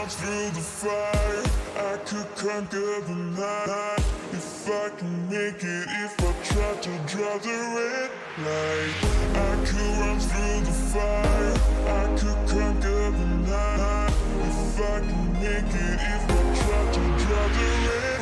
run through the fire, I could conquer the night. If I can make it, if I try to draw the red light. I could run through the fire, I could conquer the night. If I can make it, if I try to draw the red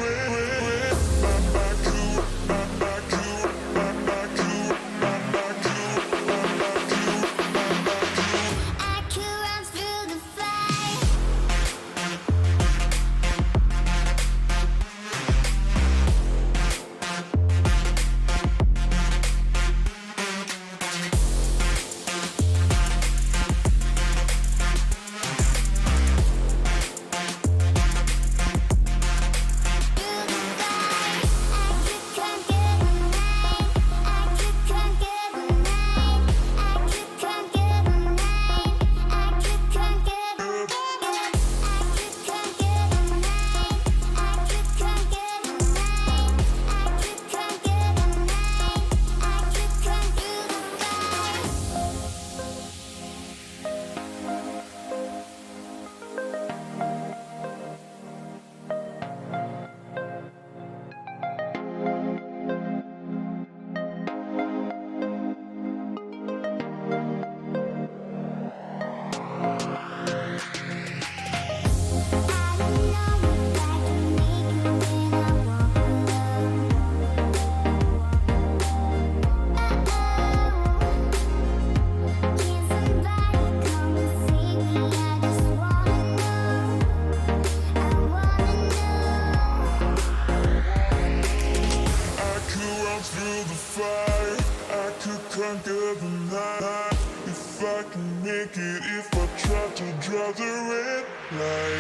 light.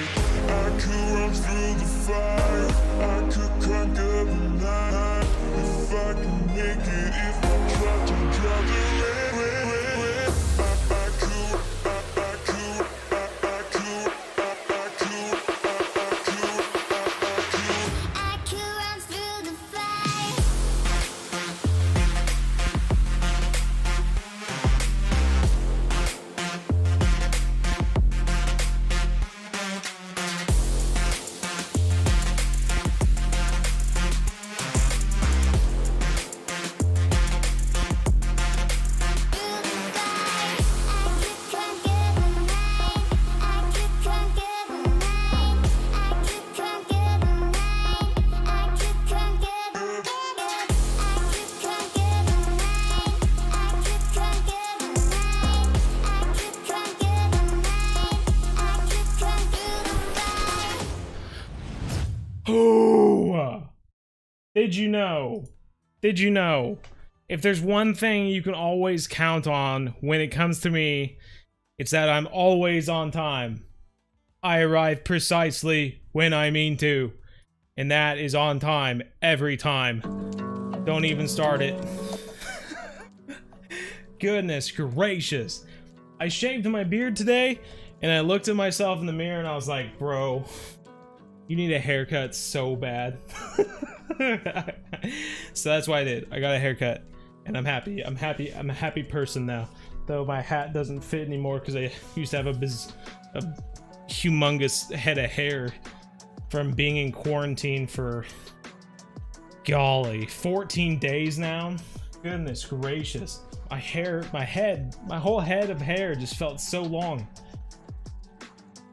Did you know? Did you know? If there's one thing you can always count on when it comes to me, it's that I'm always on time. I arrive precisely when I mean to. And that is on time every time. Don't even start it. Goodness gracious. I shaved my beard today, and I looked at myself in the mirror and I was like, bro, you need a haircut so bad. So that's what I did. I got a haircut, and I'm happy. I'm a happy person now. Though my hat doesn't fit anymore because I used to have a humongous head of hair from being in quarantine for, golly, 14 days now. Goodness gracious. My whole head of hair just felt so long.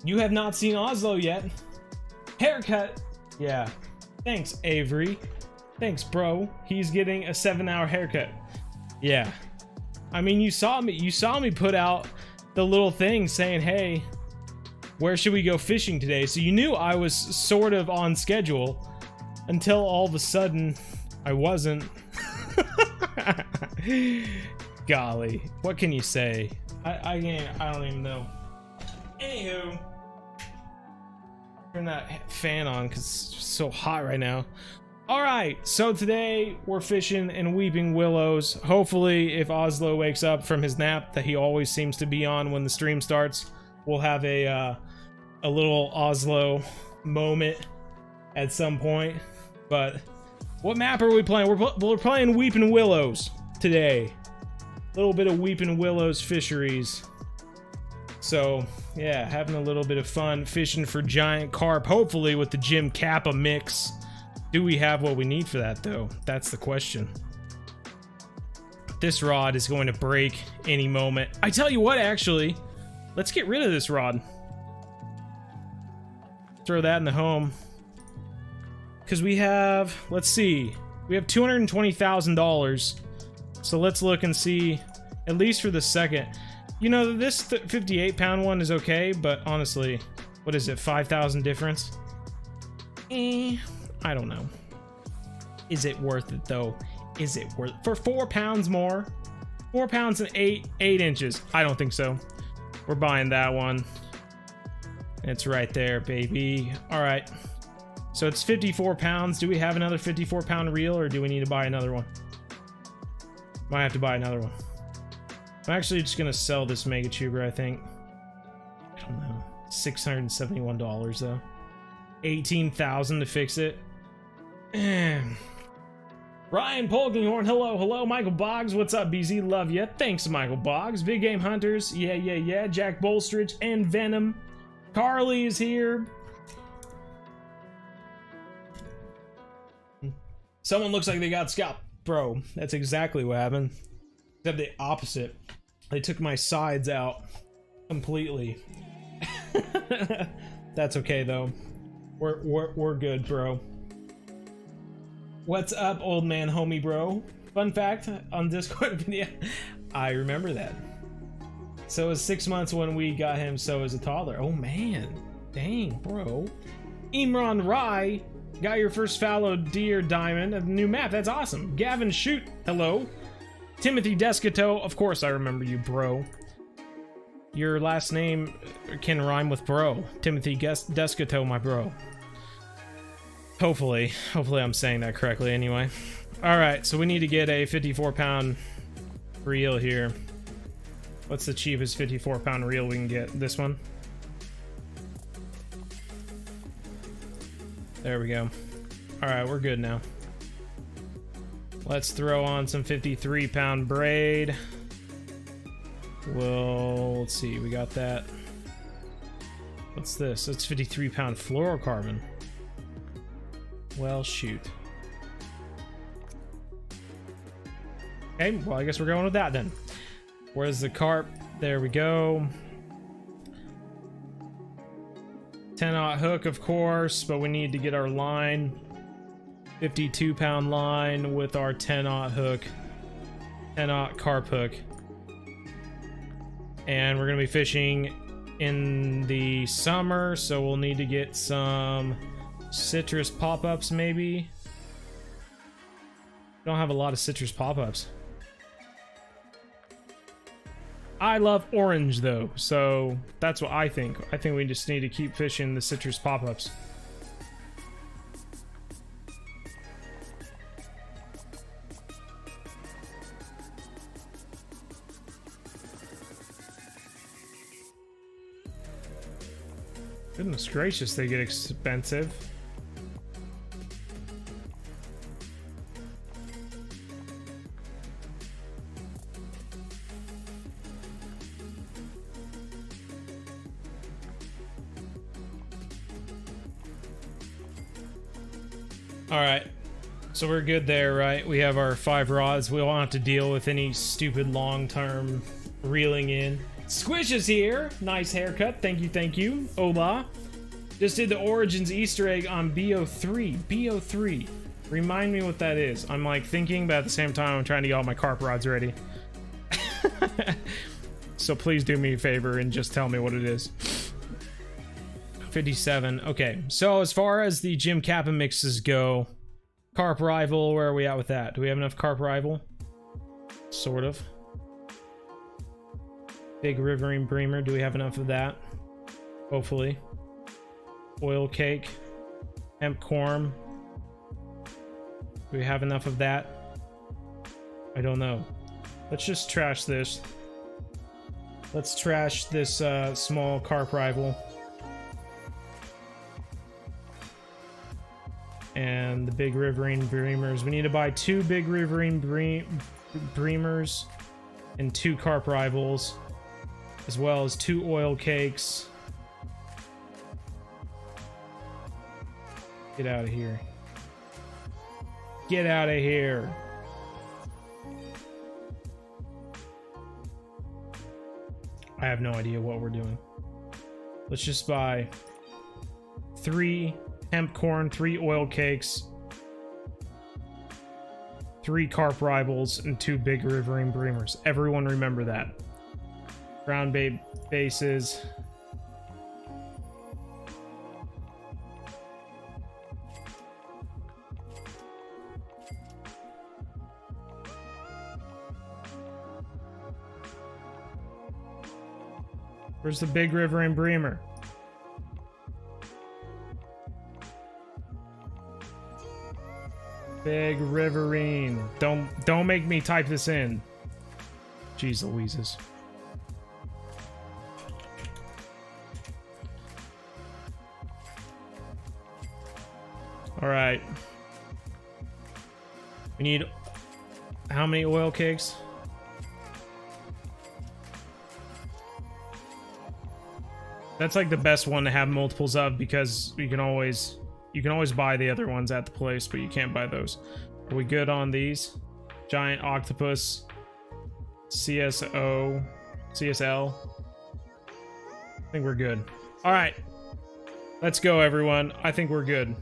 You have not seen Oslo yet. Haircut. Yeah. Thanks, Avery. Thanks, bro. He's getting a 7-hour haircut. Yeah. I mean, you saw me put out the little thing saying, hey, where should we go fishing today? So you knew I was sort of on schedule until all of a sudden I wasn't. Golly, what can you say? I don't even know. Anywho, turn that fan on because it's so hot right now. Alright, so today we're fishing in Weeping Willows. Hopefully, if Oslo wakes up from his nap that he always seems to be on when the stream starts, we'll have a little Oslo moment at some point. But what map are we playing? We're playing Weeping Willows today. A little bit of Weeping Willows fisheries. So Yeah, having a little bit of fun fishing for giant carp, hopefully with the Jim Kappa mix. Do we have what we need for that, though? That's the question. This rod is going to break any moment. I tell you what, actually, let's get rid of this rod. Throw that in the home. Because we have, let's see, we have $220,000. So let's look and see, at least for the second. You know, this 58-pound one is okay, but honestly, what is it, 5,000 difference? I don't know. Is it worth it, though? Is it worth it? For 4 pounds more? 4 pounds and 8 inches. I don't think so. We're buying that one. It's right there, baby. All right. So it's 54 pounds. Do we have another 54-pound reel, or do we need to buy another one? Might have to buy another one. I'm actually just gonna sell this mega tuber, I think. I don't know. $671 though. $18,000 to fix it. Ryan Polkinghorn, hello. Michael Boggs, what's up, BZ? Love ya. Thanks, Michael Boggs. Big Game Hunters, yeah. Jack Bolstridge and Venom. Carly is here. Someone looks like they got scalped. Bro, that's exactly what happened. Except the opposite. They took my sides out completely. That's okay though. We're good, bro. What's up, old man homie bro? Fun fact on Discord video. I remember that. So it was 6 months when we got him, so as a toddler. Oh man. Dang, bro. Imran Rai got your first fallow deer diamond of the new map. That's awesome. Gavin Shoot, hello. Timothy Descato, of course I remember you, bro. Your last name can rhyme with bro. Timothy Descato, my bro. Hopefully I'm saying that correctly anyway. All right, so we need to get a 54-pound reel here. What's the cheapest 54-pound reel we can get? This one? There we go. All right, we're good now. Let's throw on some 53-pound braid. Well, let's see, we got that. What's this? It's 53-pound fluorocarbon. Well, shoot. Okay, well, I guess we're going with that then. Where's the carp? There we go. 10-aught hook, of course, but we need to get our line. 52-pound line with our 10-aught hook. 10-aught carp hook. And we're going to be fishing in the summer, so we'll need to get some citrus pop-ups, maybe. We don't have a lot of citrus pop-ups. I love orange, though, so that's what I think. I think we just need to keep fishing the citrus pop-ups. Goodness gracious, they get expensive. Alright, so we're good there, right? We have our 5 rods. We won't have to deal with any stupid long-term reeling in. Squish is here. Nice haircut. Thank you. Hola. Just did the Origins Easter egg on BO3. BO3. Remind me what that is. I'm like thinking, but at the same time, I'm trying to get all my carp rods ready. So please do me a favor and just tell me what it is. 57. Okay, so as far as the Jim Kappa mixes go, Carp Rival, where are we at with that? Do we have enough Carp Rival? Sort of. Big Riverine Breamer, do we have enough of that? Hopefully. Oil Cake. Hemp Corn. Do we have enough of that? I don't know. Let's just trash this. Let's trash this small Carp Rival. And the Big Riverine Breamers. We need to buy 2 Big Riverine Breamers and 2 Carp Rivals. as well as 2 oil cakes. Get out of here. Get out of here. I have no idea what we're doing. Let's just buy 3 hemp corn, 3 oil cakes, 3 carp rivals, and 2 big riverine breamers. Everyone remember that. Ground bait bases. Where's the big riverine breamer? Big riverine. Don't make me type this in. Jeez Louises. All right. We need how many oil cakes? That's like the best one to have multiples of, because you can always buy the other ones at the place, but you can't buy those. Are we good on these? Giant octopus, CSL. I think we're good. All right, let's go, everyone. I think we're good.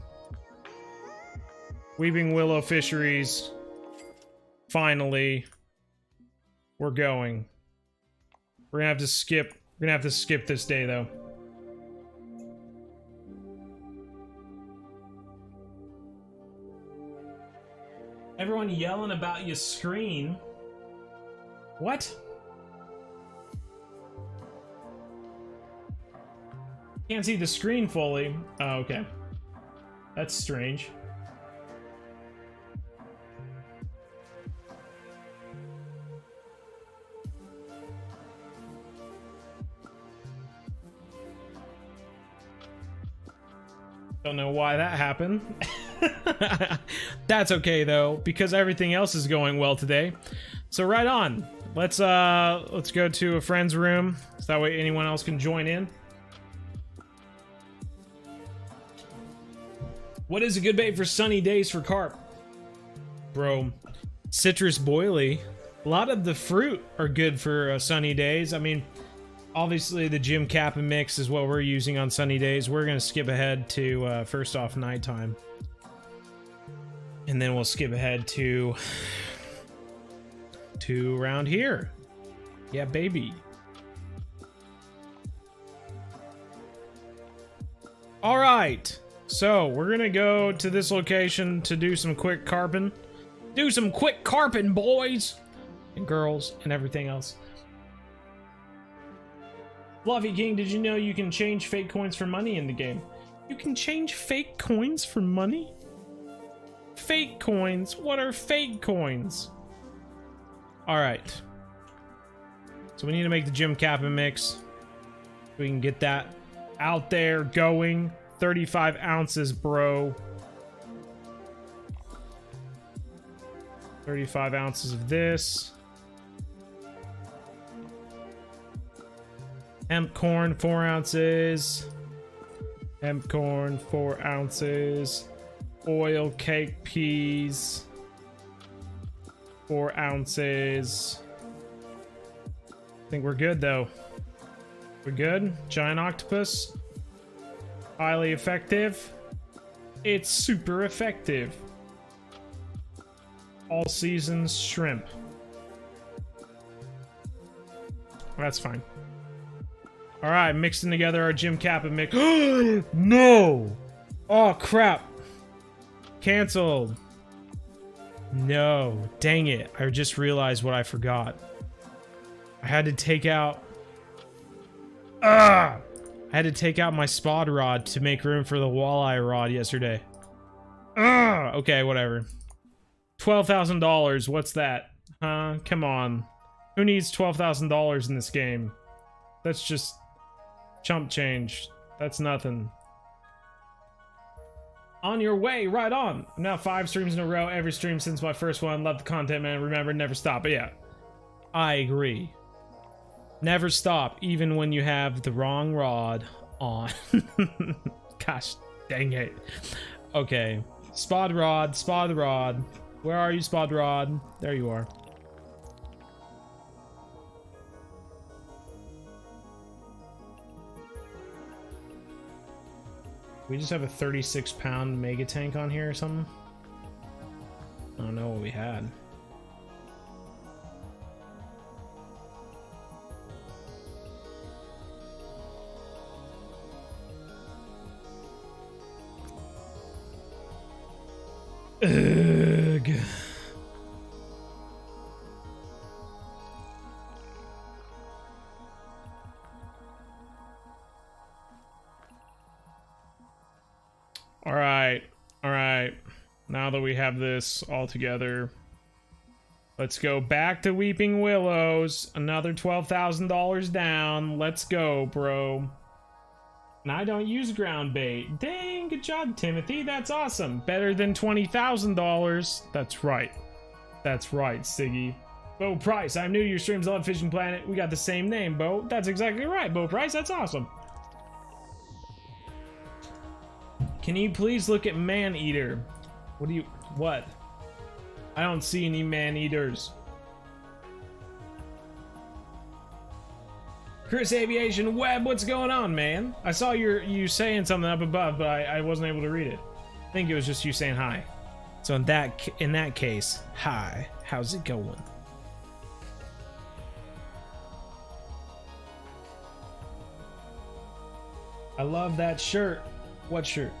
Weeping Willow Fisheries. Finally, we're going. We're gonna have to skip. We're gonna have to skip this day, though. Everyone yelling about your screen. What? Can't see the screen fully. Oh, okay. That's strange. Don't know why that happened. That's okay though, because everything else is going well today. So right on. Let's go to a friend's room, so that way anyone else can join in. What is a good bait for sunny days for carp? Bro, citrus boilie. A lot of the fruit are good for sunny days. I mean, obviously the Jim Kappa mix is what we're using on sunny days. We're gonna skip ahead to first off nighttime, and then we'll skip ahead to around here. Yeah, baby. All right, so we're gonna go to this location to do some quick carping. Do some quick carping, boys and girls and everything else. Fluffy King, did you know you can change fake coins for money in the game? You can change fake coins for money? Fake coins? What are fake coins? Alright. So we need to make the Jim Kappa mix. We can get that out there going. 35 ounces, bro. 35 ounces of this. Hemp corn, 4 ounces. Hemp corn, 4 ounces. Oil cake peas, 4 ounces. I think we're good though. We're good. Giant octopus. Highly effective. It's super effective. All seasons shrimp. That's fine. Alright, mixing together our Jim Kappa mix. No! Oh, crap. Canceled. No. Dang it. I just realized what I forgot. I had to take out... I had to take out my spot rod to make room for the walleye rod yesterday. Okay, whatever. $12,000. What's that? Huh? Come on. Who needs $12,000 in this game? That's just... chump change. That's nothing. On your way, right on. I'm now 5 streams in a row, every stream since my first one. Love the content, man. Remember, never stop. But yeah, I agree. Never stop, even when you have the wrong rod on. Gosh, dang it. Okay, spod rod, spod rod. Where are you, spod rod? There you are. We just have a 36-pound mega tank on here or something. I don't know what we had. Ugh. All right. Now that we have this all together, let's go back to Weeping Willows. Another $12,000 down. Let's go, bro. And I don't use ground bait. Dang, good job, Timothy. That's awesome. Better than $20,000. That's right. That's right, Siggy. Bo Price, I'm new to your streams. I love Fishing Planet. We got the same name, Bo. That's exactly right, Bo Price. That's awesome. Can you please look at Man-Eater? What? I don't see any Man-Eaters. Chris Aviation Web, what's going on, man? I saw you saying something up above, but I wasn't able to read it. I think it was just you saying hi. So in that case, hi. How's it going? I love that shirt. What shirt?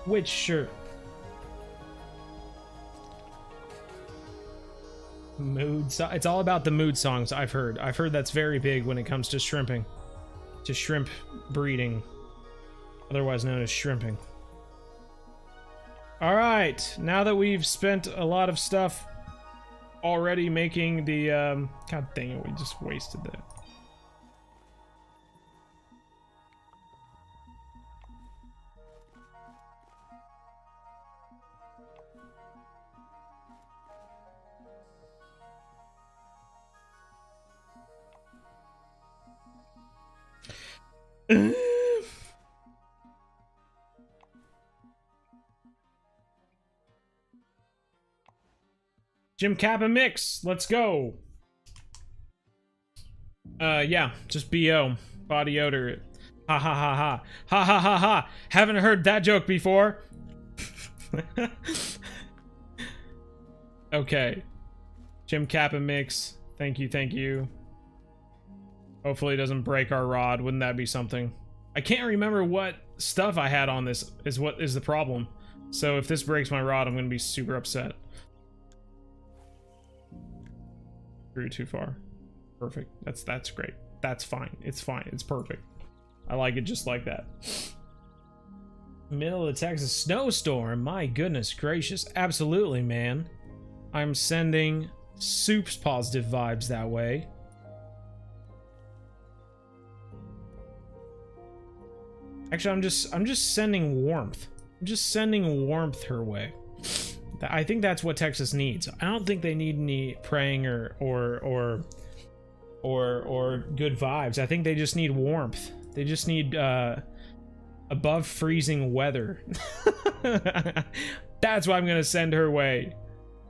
Which shirt? It's all about the mood songs. I've heard that's very big when it comes to shrimping, to shrimp breeding, otherwise known as shrimping. All right, now that we've spent a lot of stuff already making the god dang it, we just wasted that. Jim Kappa Mix, let's go. Yeah, just BO, body odor. Ha ha ha ha. Ha ha ha ha. Haven't heard that joke before. Okay. Jim Kappa Mix, thank you. Hopefully it doesn't break our rod. Wouldn't that be something? I can't remember what stuff I had on this is what is the problem. So if this breaks my rod, I'm going to be super upset. Grew too far. Perfect. That's great. That's fine. It's fine. It's perfect. I like it just like that. Middle of the Texas snowstorm. My goodness gracious. Absolutely, man. I'm sending Soup's positive vibes that way. Actually, I'm just sending warmth. I'm just sending warmth her way. I think that's what Texas needs. I don't think they need any praying or good vibes. I think they just need warmth. They just need above freezing weather. That's what I'm gonna send her way.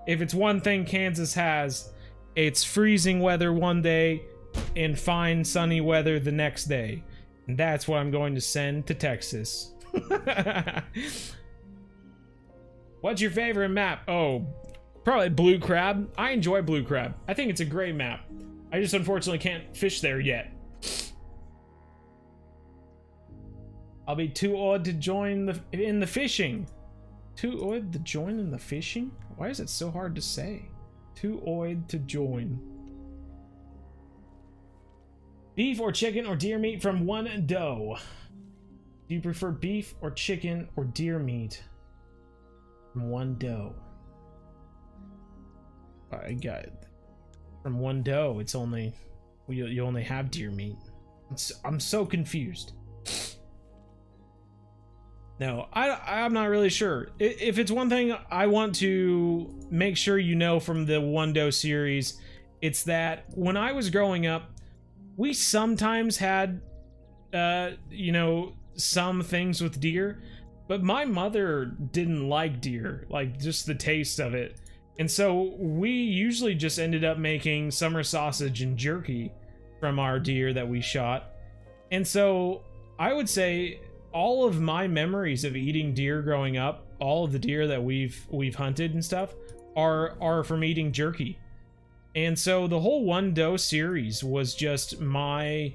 If it's one thing Kansas has, it's freezing weather one day and fine sunny weather the next day. And that's what I'm going to send to Texas. What's your favorite map? Oh, probably Blue Crab. I enjoy Blue Crab. I think it's a great map. I just unfortunately can't fish there yet. I'll be too old to join in the fishing. Too old to join in the fishing? Why is it so hard to say? Too old to join. Beef or chicken or deer meat from one doe? Do you prefer beef or chicken or deer meat from one doe? I got from one doe. It's only you only have deer meat. I'm so confused. No, I'm not really sure. If it's one thing I want to make sure you know from the One Doe series, it's that when I was growing up, We sometimes had, you know, some things with deer, but my mother didn't like deer, like just the taste of it. And so we usually just ended up making summer sausage and jerky from our deer that we shot. And so I would say all of my memories of eating deer growing up, all of the deer that we've hunted and stuff, are from eating jerky. And so the whole One Doe series was just my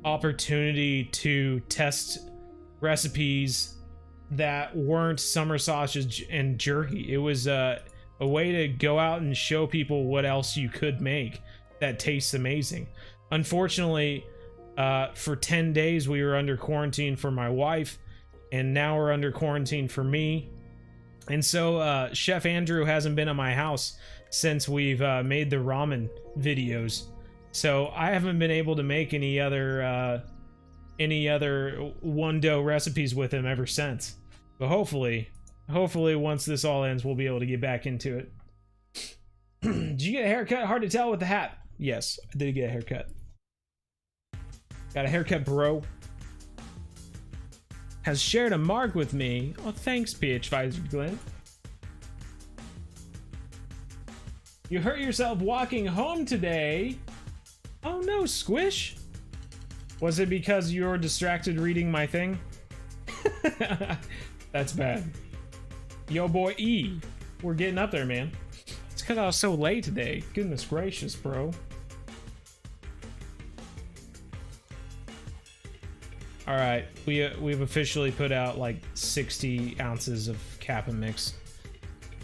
opportunity to test recipes that weren't summer sausage and jerky. It was a way to go out and show people what else you could make that tastes amazing. Unfortunately, for 10 days we were under quarantine for my wife, and now we're under quarantine for me. And so Chef Andrew hasn't been at my house since we've made the ramen videos, so I haven't been able to make any other One Doe recipes with him ever since. But hopefully once this all ends, we'll be able to get back into it. Did you get a haircut? Hard to tell with the hat. Yes, I did get a haircut. Got a haircut, bro. Has shared a mark with me. Oh, thanks, PH Visor Glenn. You hurt yourself walking home today. Oh no, Squish. Was it because you were distracted reading my thing? That's bad. Yo, boy E. We're getting up there, man. It's because I was so late today. Goodness gracious, bro. All right, we've officially put out like 60 ounces of Kappa mix,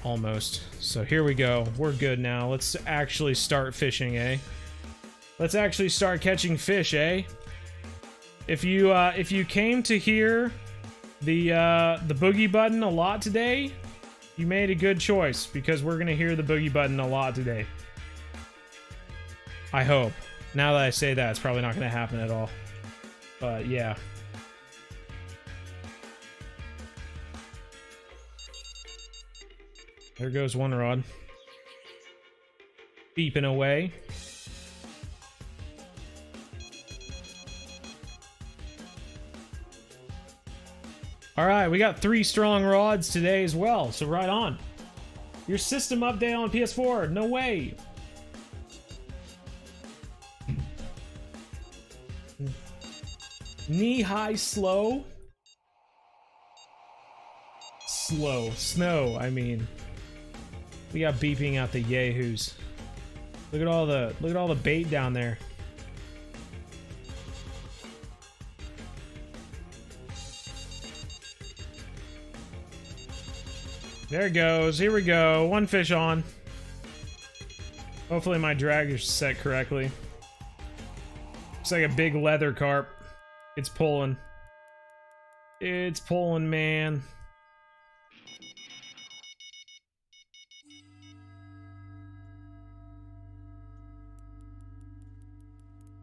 almost. So here we go. We're good now. Let's actually start fishing, eh? Let's actually start catching fish, eh? If you came to hear the boogie button a lot today, you made a good choice, because we're gonna hear the boogie button a lot today. I hope. Now that I say that, it's probably not gonna happen at all. But yeah. There goes one rod. Beeping away. Alright, we got 3 strong rods today as well, so right on. Your system update on PS4, no way. Knee-high slow? Slow. Snow, I mean. We got beeping out the yahoos. Look at all the bait down there. There it goes. Here we go. One fish on. Hopefully my drag is set correctly. Looks like a big leather carp. It's pulling. It's pulling, man.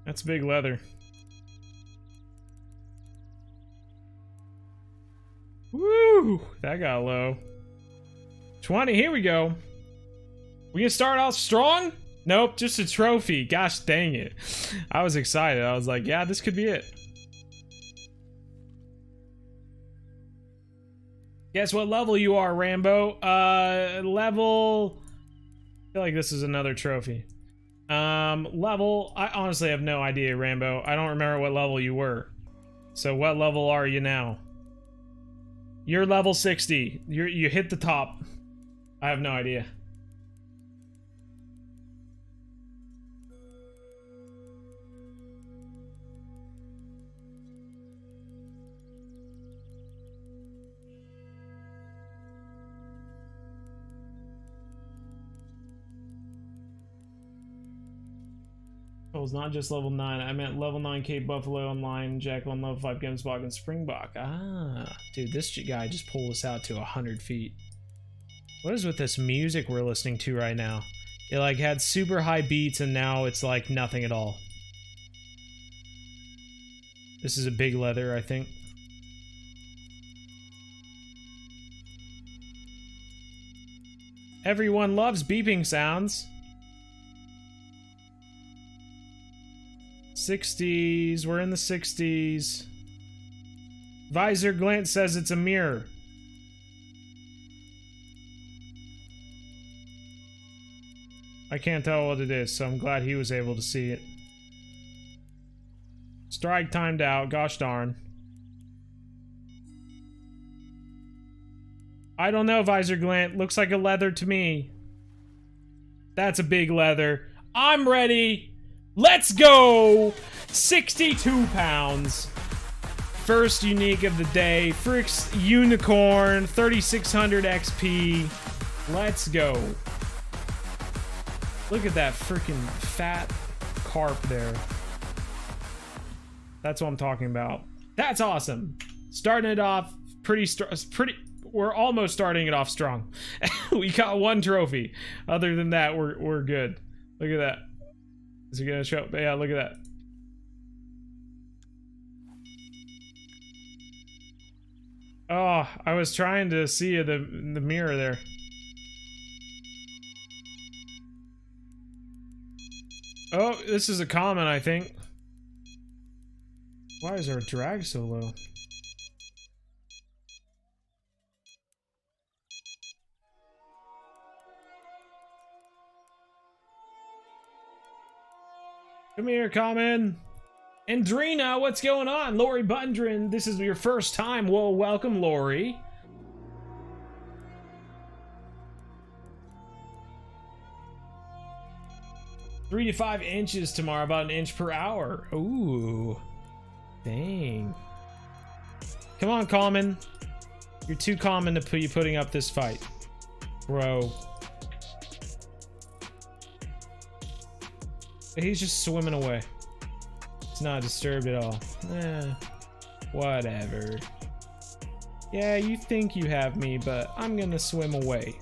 That's big leather. Woo! That got low. 20, here we go. We gonna start off strong? Nope, just a trophy. Gosh dang it. I was excited. I was like, yeah, this could be it. Guess what level you are, Rambo? Level... I feel like this is another trophy. Level... I honestly have no idea, Rambo. I don't remember what level you were. So what level are you now? You're level 60. You hit the top. I have no idea. It was not just level 9. I meant level 9 Cape Buffalo online, Jacqueline level 5 Gemsbach and Springbok. Ah, dude, this guy just pulled us out to 100 feet. What is with this music we're listening to right now? It like had super high beats and now it's like nothing at all. This is a big leather, I think. Everyone loves beeping sounds. 60s. We're in the 60s. Visor glint says it's a mirror. I can't tell what it is, so I'm glad he was able to see it. Strike timed out. Gosh darn. I don't know, Visor glint. Looks like a leather to me. That's a big leather. I'm ready. Let's go. 62 pounds. First unique of the day. Fricks Unicorn. 3600 XP. Let's go. Look at that freaking fat carp there. That's what I'm talking about. That's awesome. Starting it off pretty. We're almost starting it off strong. We got one trophy. Other than that, we're good. Look at that. Is it gonna show up? Yeah, look at that. Oh, I was trying to see the mirror there. Oh, this is a comment, I think. Why is our drag so low? Come here, Common. Andrina, what's going on? Lori Bundren, this is your first time. Well, welcome, Lori. Three to 5 inches tomorrow, about an inch per hour. Ooh. Dang. Come on, Common. You're too common to be putting up this fight. Bro. He's just swimming away. It's not disturbed at all. Whatever. Yeah, you think you have me, but I'm gonna swim away.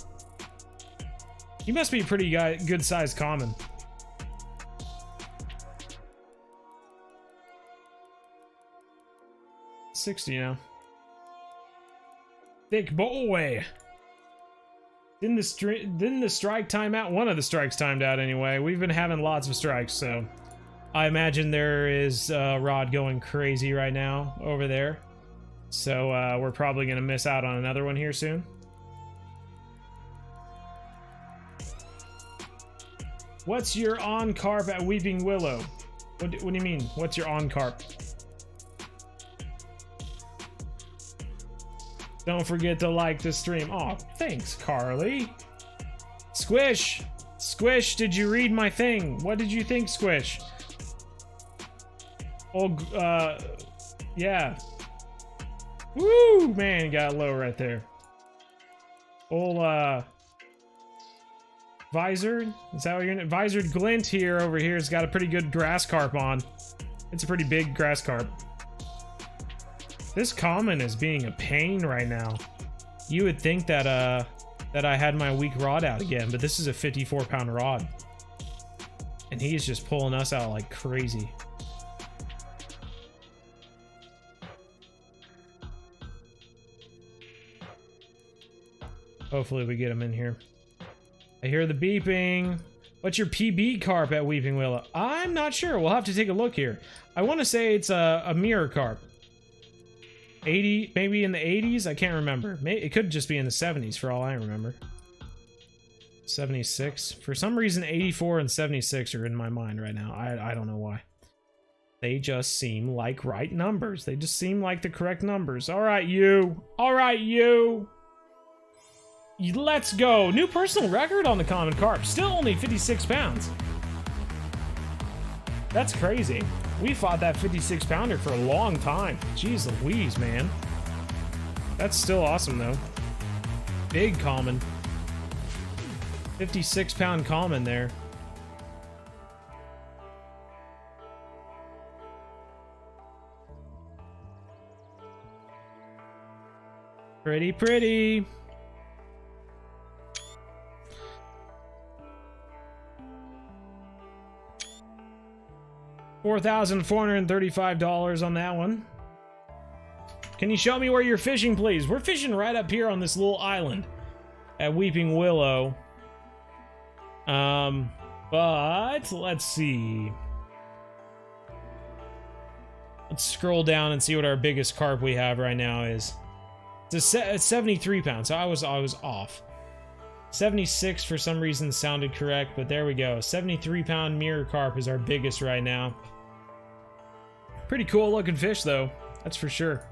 You must be a pretty good sized common. $60 now. Thick boy. Didn't the strike time out? One of the strikes timed out anyway. We've been having lots of strikes, so I imagine there is Rod going crazy right now over there. So we're probably gonna miss out on another one here soon. What's your on carp at Weeping Willow? What do you mean? What's your on carp? Don't forget to like the stream. Oh, thanks, Carly. Squish! Squish, did you read my thing? What did you think, Squish? Oh, yeah. Woo! Man, got low right there. Old, Visored? Is that what you're... Visored Glint here over here has got a pretty good grass carp on. It's a pretty big grass carp. This common is being a pain right now. You would think that that I had my weak rod out again, but this is a 54-pound rod. And he's just pulling us out like crazy. Hopefully we get him in here. I hear the beeping. What's your PB carp at Weeping Willow? I'm not sure. We'll have to take a look here. I want to say it's a mirror carp. 80, maybe in the 80s? I can't remember. It could just be in the 70s for all I remember. 76. For some reason, 84 and 76 are in my mind right now. I don't know why. They just seem like right numbers. They just seem like the correct numbers. All right, you. All right, you. Let's go. New personal record on the common carp. Still only 56 pounds. That's crazy. We fought that 56-pounder for a long time. Jeez Louise, man. That's still awesome, though. Big common. 56-pound common there. Pretty, pretty. $4,435 on that one. Can you show me where you're fishing, please? We're fishing right up here on this little island at Weeping Willow. But let's see. Let's scroll down and see what our biggest carp we have right now is. It's 73 pounds, so I was off. 76 for some reason sounded correct, but there we go. 73-pound mirror carp is our biggest right now. Pretty cool looking fish though, that's for sure.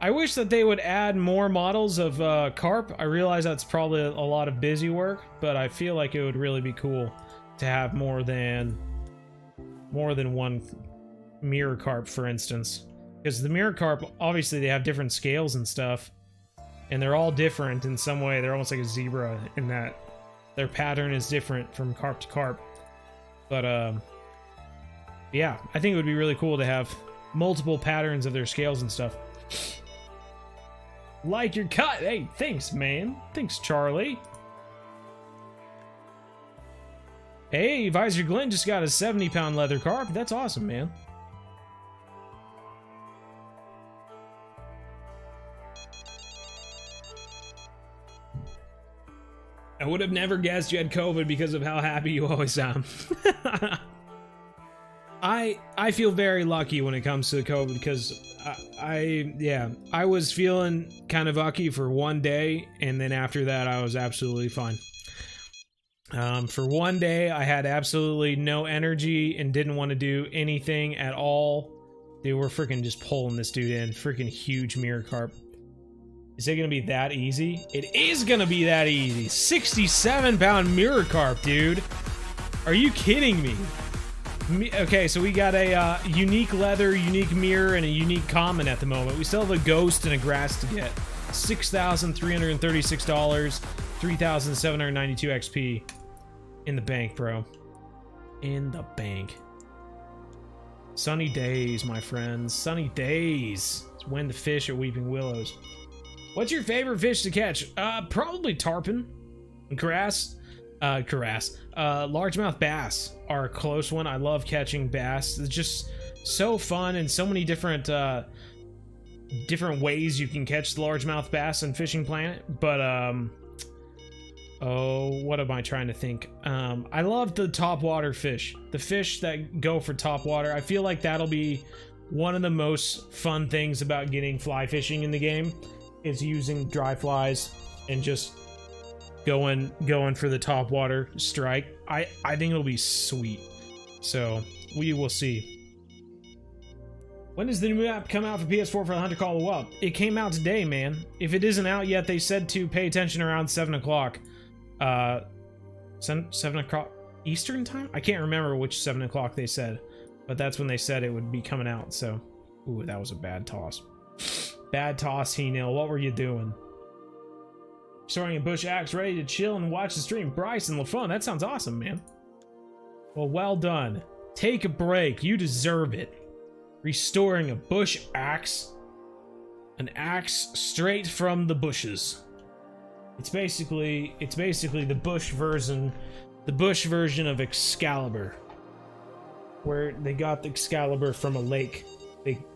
I wish that they would add more models of carp. I realize that's probably a lot of busy work, but I feel like it would really be cool to have more than one mirror carp, for instance. Because the mirror carp, obviously they have different scales and stuff, and they're all different in some way. They're almost like a zebra in that their pattern is different from carp to carp. But yeah, I think it would be really cool to have multiple patterns of their scales and stuff. Like your cut. Hey, thanks, man. Thanks, Charlie. Hey, Visor Glenn just got a 70-pound leather carp. That's awesome, man. I would have never guessed you had COVID because of how happy you always sound. I feel very lucky when it comes to COVID because I was feeling kind of ucky for one day, and then after that I was absolutely fine. For one day I had absolutely no energy and didn't want to do anything at all. Dude, we're freaking just pulling this dude in. Freaking huge mirror carp. Is it gonna be that easy? It is gonna be that easy. 67-pound mirror carp, dude. Are you kidding me? Okay, so we got a unique leather, unique mirror, and a unique common at the moment. We still have a ghost and a grass to get. $6,336, 3,792 XP in the bank, bro. In the bank. Sunny days, my friends. Sunny days. It's when to fish at Weeping Willows. What's your favorite fish to catch? Probably tarpon. Grass. Largemouth bass are a close one. I love catching bass. It's just so fun and so many different ways you can catch the largemouth bass in Fishing Planet. But oh, what am I trying to think? I love the topwater fish. The fish that go for topwater. I feel like that'll be one of the most fun things about getting fly fishing in the game, is using dry flies and just going for the top water strike. I think it'll be sweet. So we will see. When does the new map come out for PS4 for the Hunter Call of the Wild? It came out today, man. If it isn't out yet, they said to pay attention around 7 o'clock. 7 o'clock Eastern time? I can't remember which 7 o'clock they said, but that's when they said it would be coming out. So, ooh, that was a bad toss. Bad toss, He-Nil. What were you doing? Storing a bush axe, ready to chill and watch the stream. Bryce and LaFon, that sounds awesome, man. Well done. Take a break. You deserve it. Restoring a bush axe. An axe straight from the bushes. It's basically the bush version of Excalibur, where they got the Excalibur from a lake.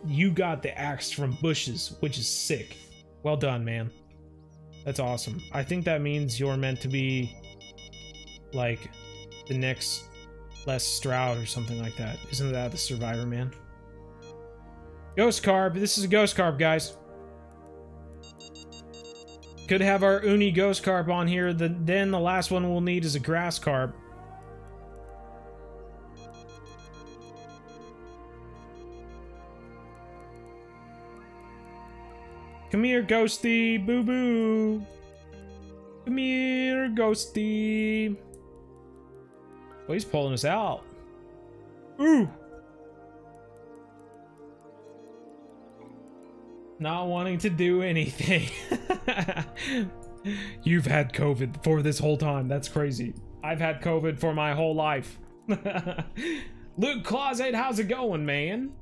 You got the axe from bushes, which is sick. Well done, man. That's awesome. I think that means you're meant to be like the next Les Stroud or something like that. Isn't that the Survivor Man? Ghost Carp. This is a Ghost Carp, guys. Could have our Uni Ghost Carp on here. Then the last one we'll need is a Grass Carp. Come here, Ghosty. Boo boo. Come here, Ghosty. Oh, he's pulling us out. Ooh. Not wanting to do anything. You've had COVID for this whole time. That's crazy. I've had COVID for my whole life. Luke Closet, how's it going, man?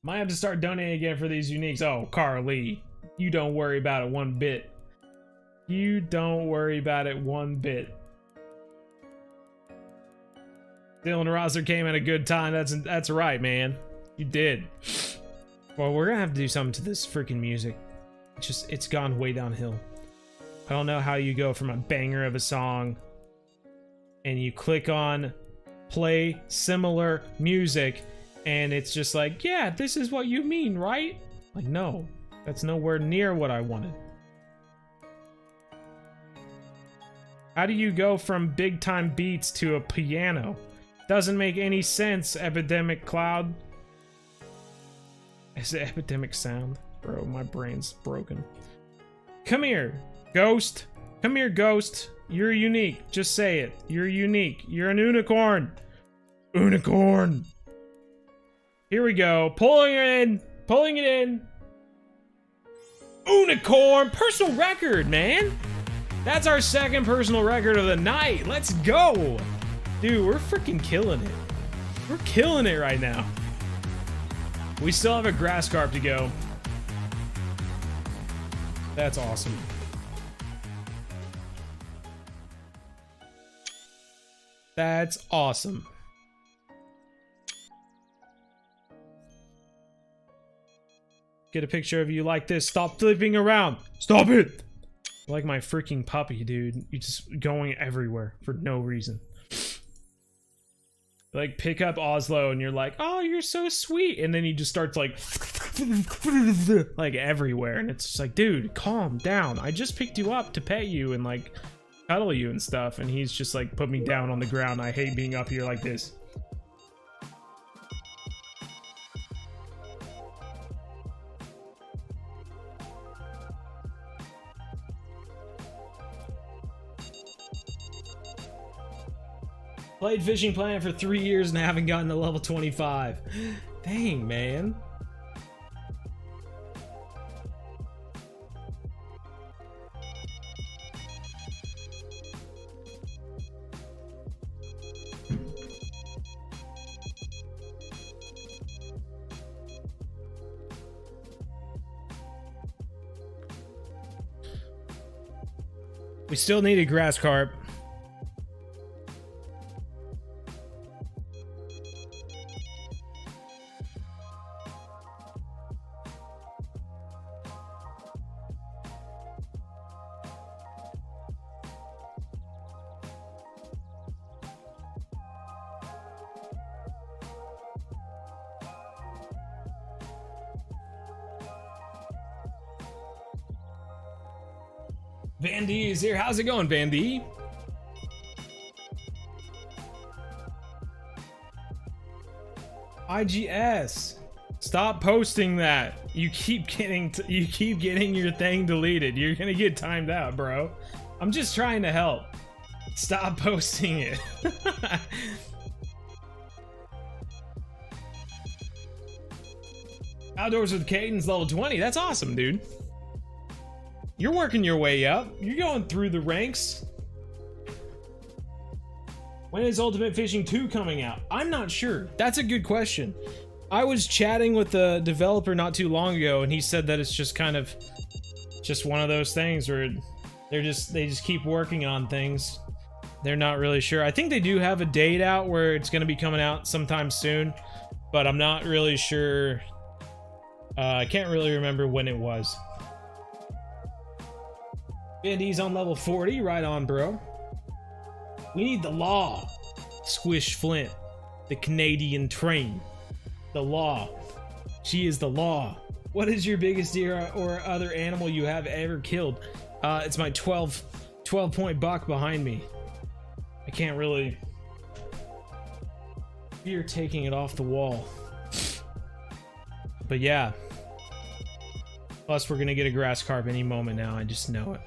Might have to start donating again for these uniques. Oh, Carly, you don't worry about it one bit. You don't worry about it one bit. Dylan Rosser came at a good time. That's right, man. You did. Well, we're gonna have to do something to this freaking music. It's gone way downhill. I don't know how you go from a banger of a song and you click on play similar music, and it's just like, yeah, this is what you mean, right? Like, no, that's nowhere near what I wanted. How do you go from big time beats to a piano? Doesn't make any sense, Epidemic Cloud. Is it Epidemic Sound? Bro, my brain's broken. Come here, Ghost. Come here, Ghost. You're unique. Just say it. You're unique. You're an unicorn. Unicorn. Here we go. Pulling it in. Pulling it in. Unicorn. Personal record, man. That's our second personal record of the night. Let's go. Dude, we're freaking killing it. We're killing it right now. We still have a grass carp to go. That's awesome. That's awesome. Get a picture of you like this. Stop flipping around. Stop it. Like my freaking puppy, dude. You're just going everywhere for no reason. Like, pick up Oslo and you're like, oh, you're so sweet. And then he just starts like everywhere. And it's just like, dude, calm down. I just picked you up to pet you and like cuddle you and stuff. And he's just like, put me down on the ground. I hate being up here like this. Played Fishing Planet for 3 years and haven't gotten to level 25. Dang, man. We still need a grass carp. Van D is here. How's it going, Van D? IGS. Stop posting that. You keep getting your thing deleted. You're gonna get timed out, bro. I'm just trying to help. Stop posting it. Outdoors with Cadence level 20. That's awesome, dude. You're working your way up. You're going through the ranks. When is Ultimate Fishing 2 coming out? I'm not sure. That's a good question. I was chatting with the developer not too long ago, and he said that it's just kind of just one of those things where they just keep working on things. They're not really sure. I think they do have a date out where it's going to be coming out sometime soon, but I'm not really sure. I can't really remember when it was. Andy's on level 40. Right on, bro. We need the law. Squish Flint. The Canadian train. The law. She is the law. What is your biggest deer or other animal you have ever killed? It's my 12 point buck behind me. I can't really... You're taking it off the wall. But yeah. Plus, we're gonna get a grass carp any moment now. I just know it.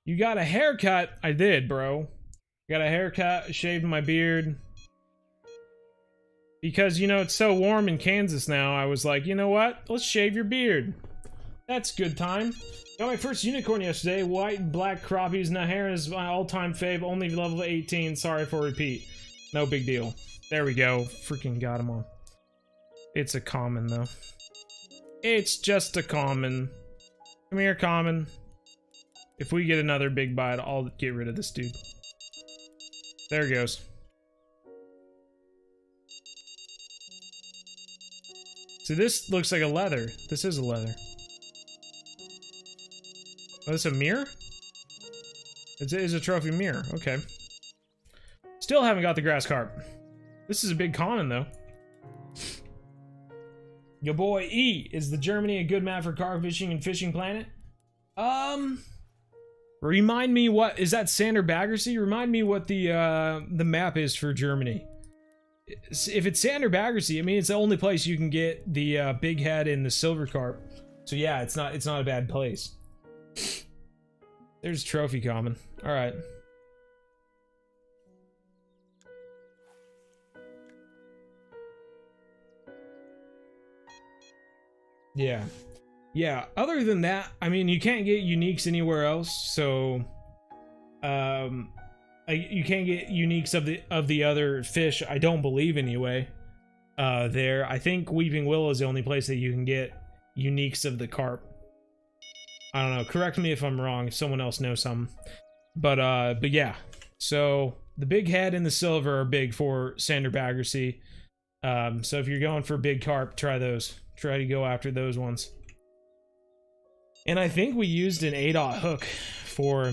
You got a haircut? I did, bro. Got a haircut, shaved my beard. Because, you know, it's so warm in Kansas now, I was like, you know what? Let's shave your beard. That's good time. Got my first unicorn yesterday. White and black crappies. Nahara is my all-time fave. Only level 18. Sorry for repeat. No big deal. There we go. Freaking got him on. It's a common, though. It's just a common. Come here, common. If we get another big bite, I'll get rid of this dude. There it goes. See, this looks like a leather. This is a leather. Oh, this a mirror? It is a trophy mirror. Okay. Still haven't got the grass carp. This is a big common though. Yo boy E, is the Germany a good map for carp fishing and Fishing Planet? Remind me what is that, Sander Baggersey? Remind me what the map is for Germany. If it's Sander Baggersey, I mean it's the only place you can get the big head and the silver carp. So yeah, it's not a bad place. There's trophy common. All right. Yeah. Yeah, other than that, I mean, you can't get uniques anywhere else, so you can't get uniques of the other fish, I don't believe anyway. There, I think Weeping Willow is the only place that you can get uniques of the carp. I don't know, correct me if I'm wrong, if someone else knows something. But yeah, so the big head and the silver are big for Sander Baggersey. So if you're going for big carp, try those. Try to go after those ones. And I think we used an 8/0 hook for,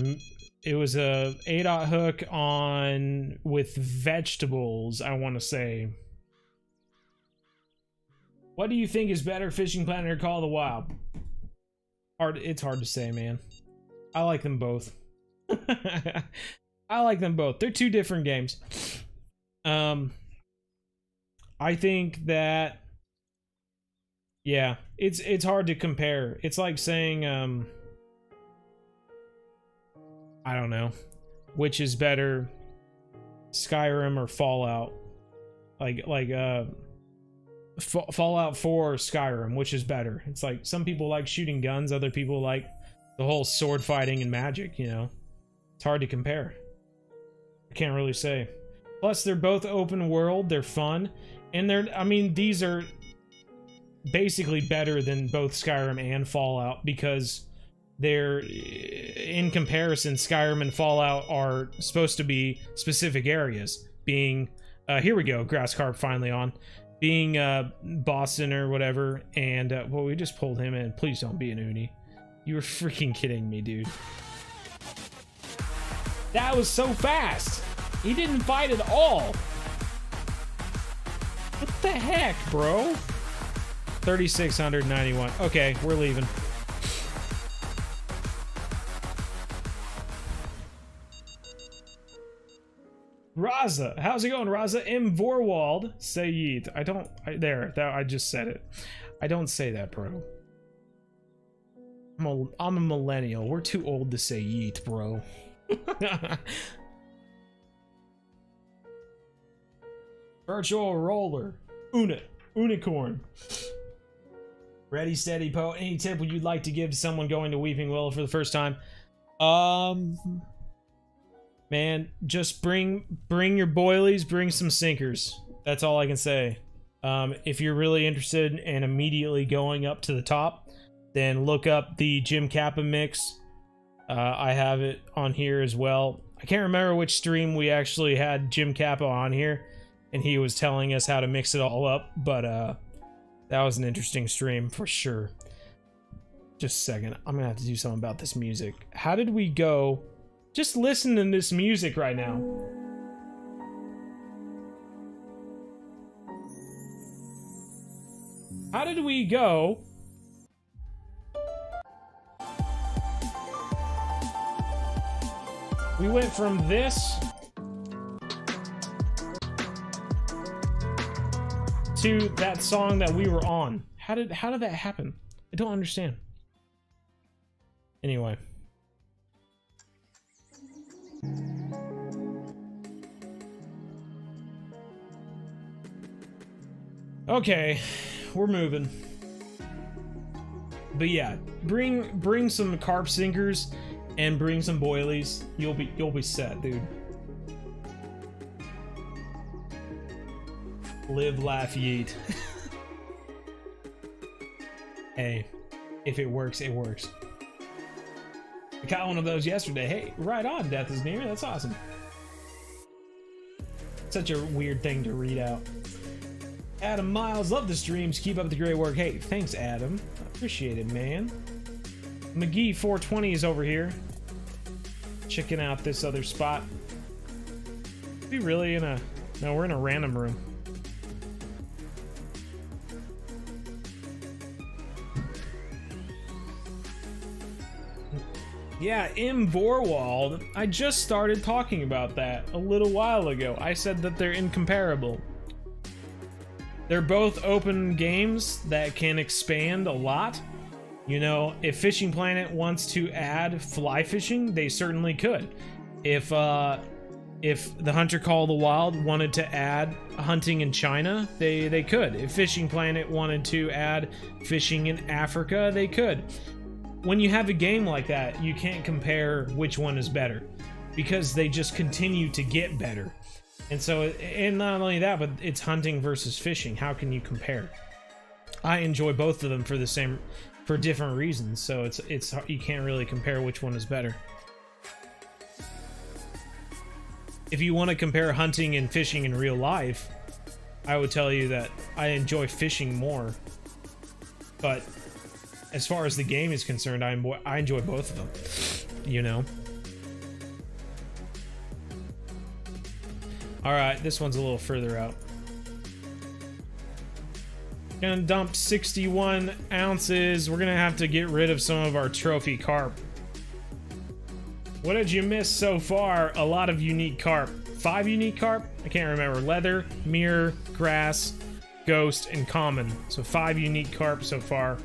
it was a 8/0 hook on with vegetables, I want to say. What do you think is better, Fishing Planet or Call of the Wild? It's hard to say, man. I like them both. I like them both. They're two different games. I think that, yeah, it's hard to compare. It's like saying, I don't know, which is better, Skyrim or Fallout? Fallout 4 or Skyrim, which is better? It's like some people like shooting guns, other people like the whole sword fighting and magic, you know? It's hard to compare. I can't really say. Plus, they're both open world, they're fun, and I mean, these are basically better than both Skyrim and Fallout because they're, in comparison, Skyrim and Fallout are supposed to be specific areas, being, here we go, grass carp finally on, being Boston or whatever, and well, we just pulled him in. Please don't be an uni. You were freaking kidding me, dude. That was so fast. He didn't fight at all. What the heck, bro? 3,691. Okay, we're leaving. Raza, how's it going, Raza? M. Vorwald, say yeet. I just said it. I don't say that, bro. I'm a millennial. We're too old to say yeet, bro. Virtual roller. Unicorn. Ready, steady, po. Any tip would you like to give to someone going to Weeping Willow for the first time? Man, just bring your boilies, bring some sinkers. That's all I can say. If you're really interested in immediately going up to the top, then look up the Jim Kappa mix. I have it on here as well. I can't remember which stream we actually had Jim Kappa on here, and he was telling us how to mix it all up, but that was an interesting stream for sure. Just a second, I'm gonna have to do something about this music. How did we go? Just listen to this music right now. How did we go? We went from this to that song that we were on. How did that happen? I don't understand. Anyway. Okay, we're moving. But yeah, bring some carp sinkers and bring some boilies. You'll be set, dude. Live, laugh, yeet. Hey, if it works, it works. I got one of those yesterday. Hey, right on, death is near. That's awesome. Such a weird thing to read out. Adam Miles, love the streams. Keep up the great work. Hey, thanks, Adam. I appreciate it, man. McGee 420 is over here, checking out this other spot. We really in a... No, we're in a random room. Yeah, in Vorwald, I just started talking about that a little while ago. I said that they're incomparable. They're both open games that can expand a lot. You know, if Fishing Planet wants to add fly fishing, they certainly could. If the Hunter Call of the Wild wanted to add hunting in China, they could. If Fishing Planet wanted to add fishing in Africa, they could. When you have a game like that, you can't compare which one is better, because they just continue to get better. And so, and not only that, but it's hunting versus fishing. How can you compare? I enjoy both of them for different reasons. So it's you can't really compare which one is better. If you want to compare hunting and fishing in real life, I would tell you that I enjoy fishing more. But as far as the game is concerned, I enjoy both of them, you know? Alright, this one's a little further out. Gonna dump 61 ounces. We're gonna have to get rid of some of our trophy carp. What did you miss so far? A lot of unique carp. 5 unique carp? I can't remember. Leather, mirror, grass, ghost, and common. So 5 unique carp so far.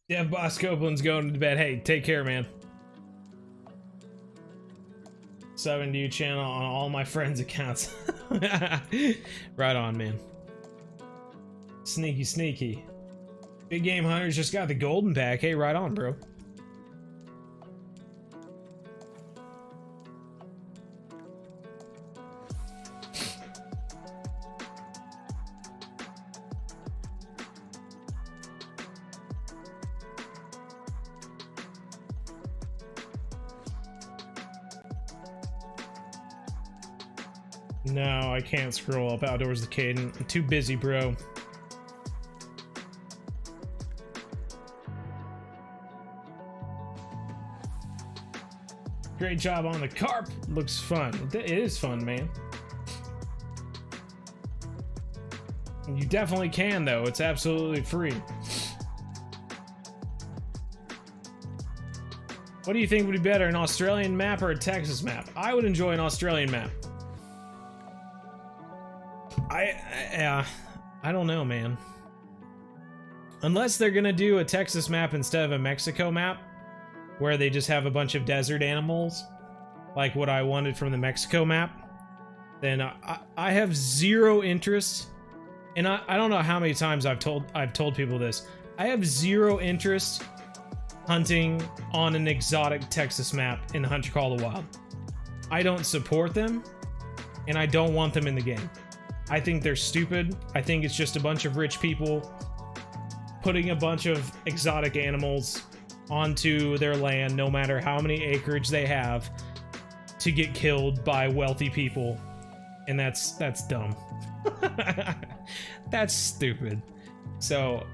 Yeah, Boss Copeland's going to bed. Hey, take care, man. Subbing to you channel on all my friends' accounts. Right on, man. Sneaky, sneaky. Big Game Hunters just got the golden pack. Hey, right on, bro. No, I can't scroll up Outdoors with Caden. I'm too busy, bro. Great job on the carp. Looks fun. It is fun, man. You definitely can, though. It's absolutely free. What do you think would be better, an Australian map or a Texas map? I would enjoy an Australian map. I don't know, man. Unless they're gonna do a Texas map instead of a Mexico map, where they just have a bunch of desert animals, like what I wanted from the Mexico map, then I have zero interest. And I don't know how many times I've told people this. I have zero interest hunting on an exotic Texas map in the Hunter Call of the Wild. I don't support them, and I don't want them in the game. I think they're stupid. I think it's just a bunch of rich people putting a bunch of exotic animals onto their land, no matter how many acreage they have, to get killed by wealthy people. And that's dumb. That's stupid. So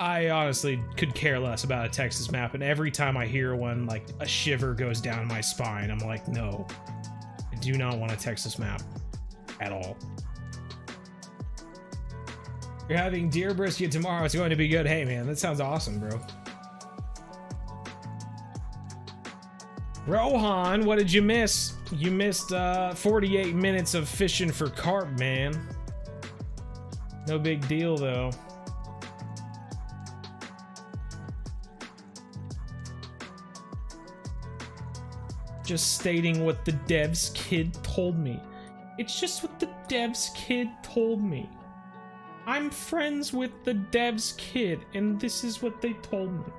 I honestly could care less about a Texas map, and every time I hear one, like, a shiver goes down my spine. I'm like, no, I do not want a Texas map at all. You're having deer brisket tomorrow. It's going to be good. Hey, man, that sounds awesome, bro. Rohan, what did you miss? You missed 48 minutes of fishing for carp, man. No big deal, though. Just stating what the devs kid told me. It's just what the devs kid told me. I'm friends with the devs kid, and this is what they told me.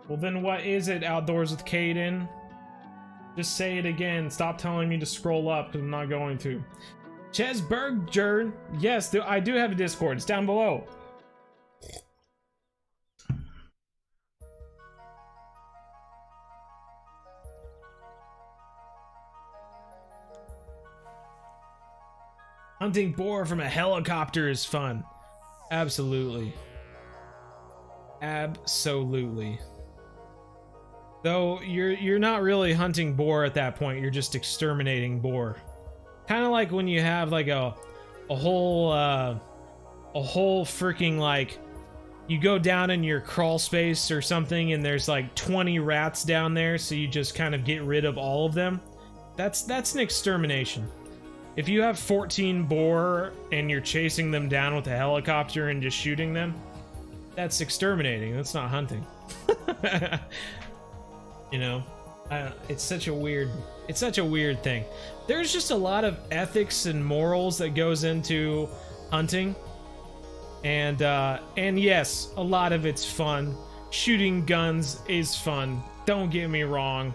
Well, then what is it, Outdoors with Caden? Just say it again. Stop telling me to scroll up, because I'm not going to. Chesberger. Yes, I do have a Discord. It's down below. Hunting boar from a helicopter is fun. Absolutely. Absolutely. Though you're not really hunting boar at that point, you're just exterminating boar. Kind of like when you have like a whole freaking, like, you go down in your crawl space or something and there's like 20 rats down there, so you just kind of get rid of all of them. That's an extermination. If you have 14 boar and you're chasing them down with a helicopter and just shooting them, that's exterminating. That's not hunting. You know, it's such a weird thing. There's just a lot of ethics and morals that goes into hunting, and yes, a lot of it's fun. Shooting guns is fun. Don't get me wrong,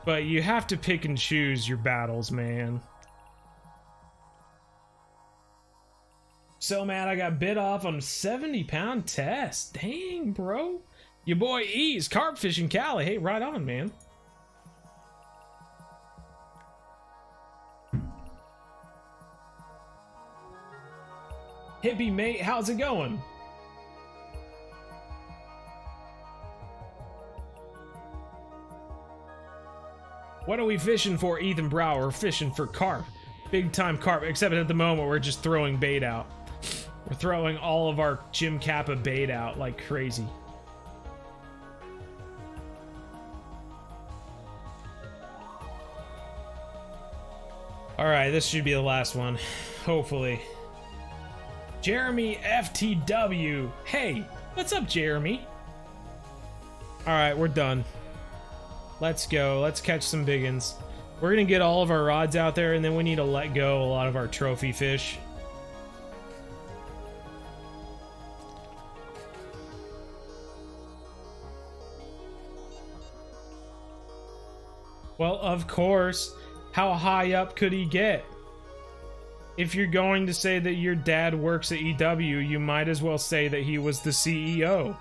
but you have to pick and choose your battles, man. So mad I got bit off on a 70-pound test. Dang, bro. Your boy E's carp fishing Cali. Hey, right on, man. Hippie mate, how's it going? What are we fishing for, Ethan Brower? We're fishing for carp. Big time carp, except at the moment we're just throwing bait out. We're throwing all of our Jim Kappa bait out like crazy. Alright, this should be the last one. Hopefully. Jeremy FTW. Hey, what's up, Jeremy? Alright, we're done. Let's go. Let's catch some biggins. We're gonna get all of our rods out there, and then we need to let go a lot of our trophy fish. Well, of course. How high up could he get? If you're going to say that your dad works at EW, you might as well say that he was the CEO.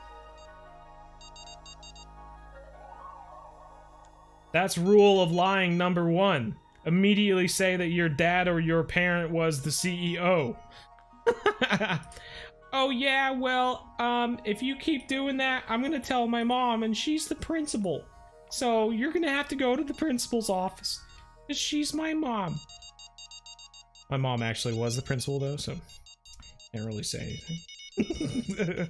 That's rule of lying number 1. Immediately say that your dad or your parent was the CEO. Oh yeah, well, if you keep doing that, I'm gonna tell my mom, and she's the principal. So you're gonna have to go to the principal's office. She's my mom. My mom actually was the principal, though, so can't really say anything.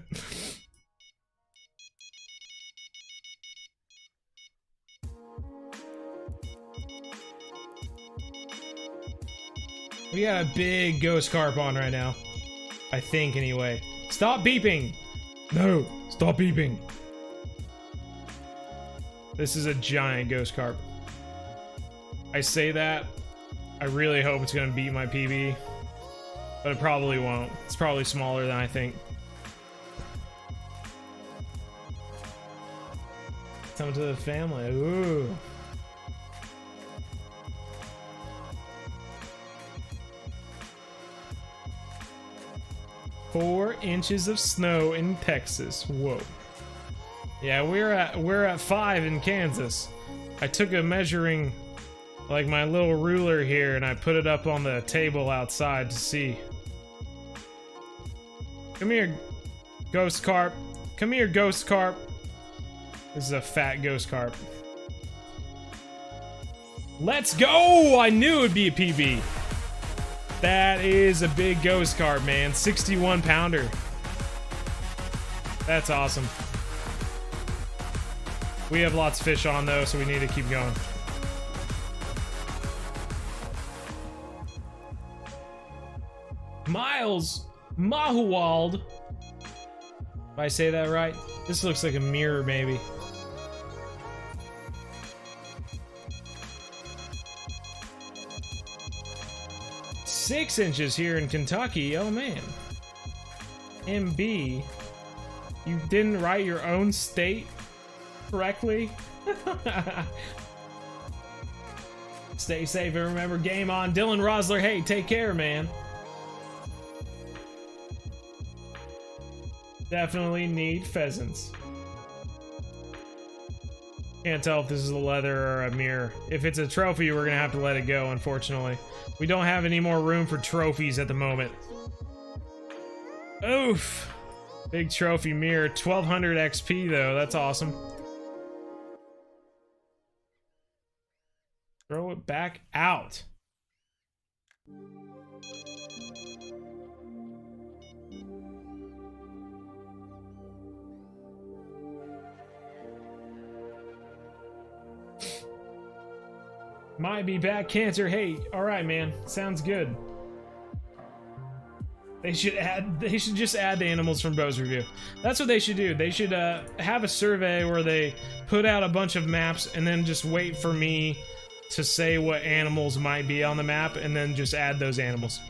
We got a big ghost carp on right now. I think, anyway. Stop beeping! No! Stop beeping! This is a giant ghost carp. I say that, I really hope it's gonna beat my PB, but it probably won't. It's probably smaller than I think. Come to the family. Ooh. Four inches of snow in Texas. Whoa. Yeah, we're at 5 in Kansas. I took a measuring, like my little ruler here, and I put it up on the table outside to see. Come here, ghost carp. Come here, ghost carp. This is a fat ghost carp. Let's go! I knew it would be a PB. That is a big ghost carp, man. 61 pounder. That's awesome. We have lots of fish on though, so we need to keep going. Miles Mahuwald. If I say that right, this looks like a mirror, maybe. Six inches here in Kentucky. Oh man. MB, you didn't write your own state correctly? Stay safe and remember, game on. Dylan Rosler, hey, take care, man. Definitely need pheasants. Can't tell if this is a leather or a mirror. If it's a trophy, we're gonna have to let it go, unfortunately. We don't have any more room for trophies at the moment. Oof. Big trophy mirror. 1200 XP, though. That's awesome. Throw it back out. Might be back, cancer. Hey, all right, man. Sounds good. They should just add the animals from Bo's review. That's what they should do. They should have a survey where they put out a bunch of maps and then just wait for me to say what animals might be on the map and then just add those animals.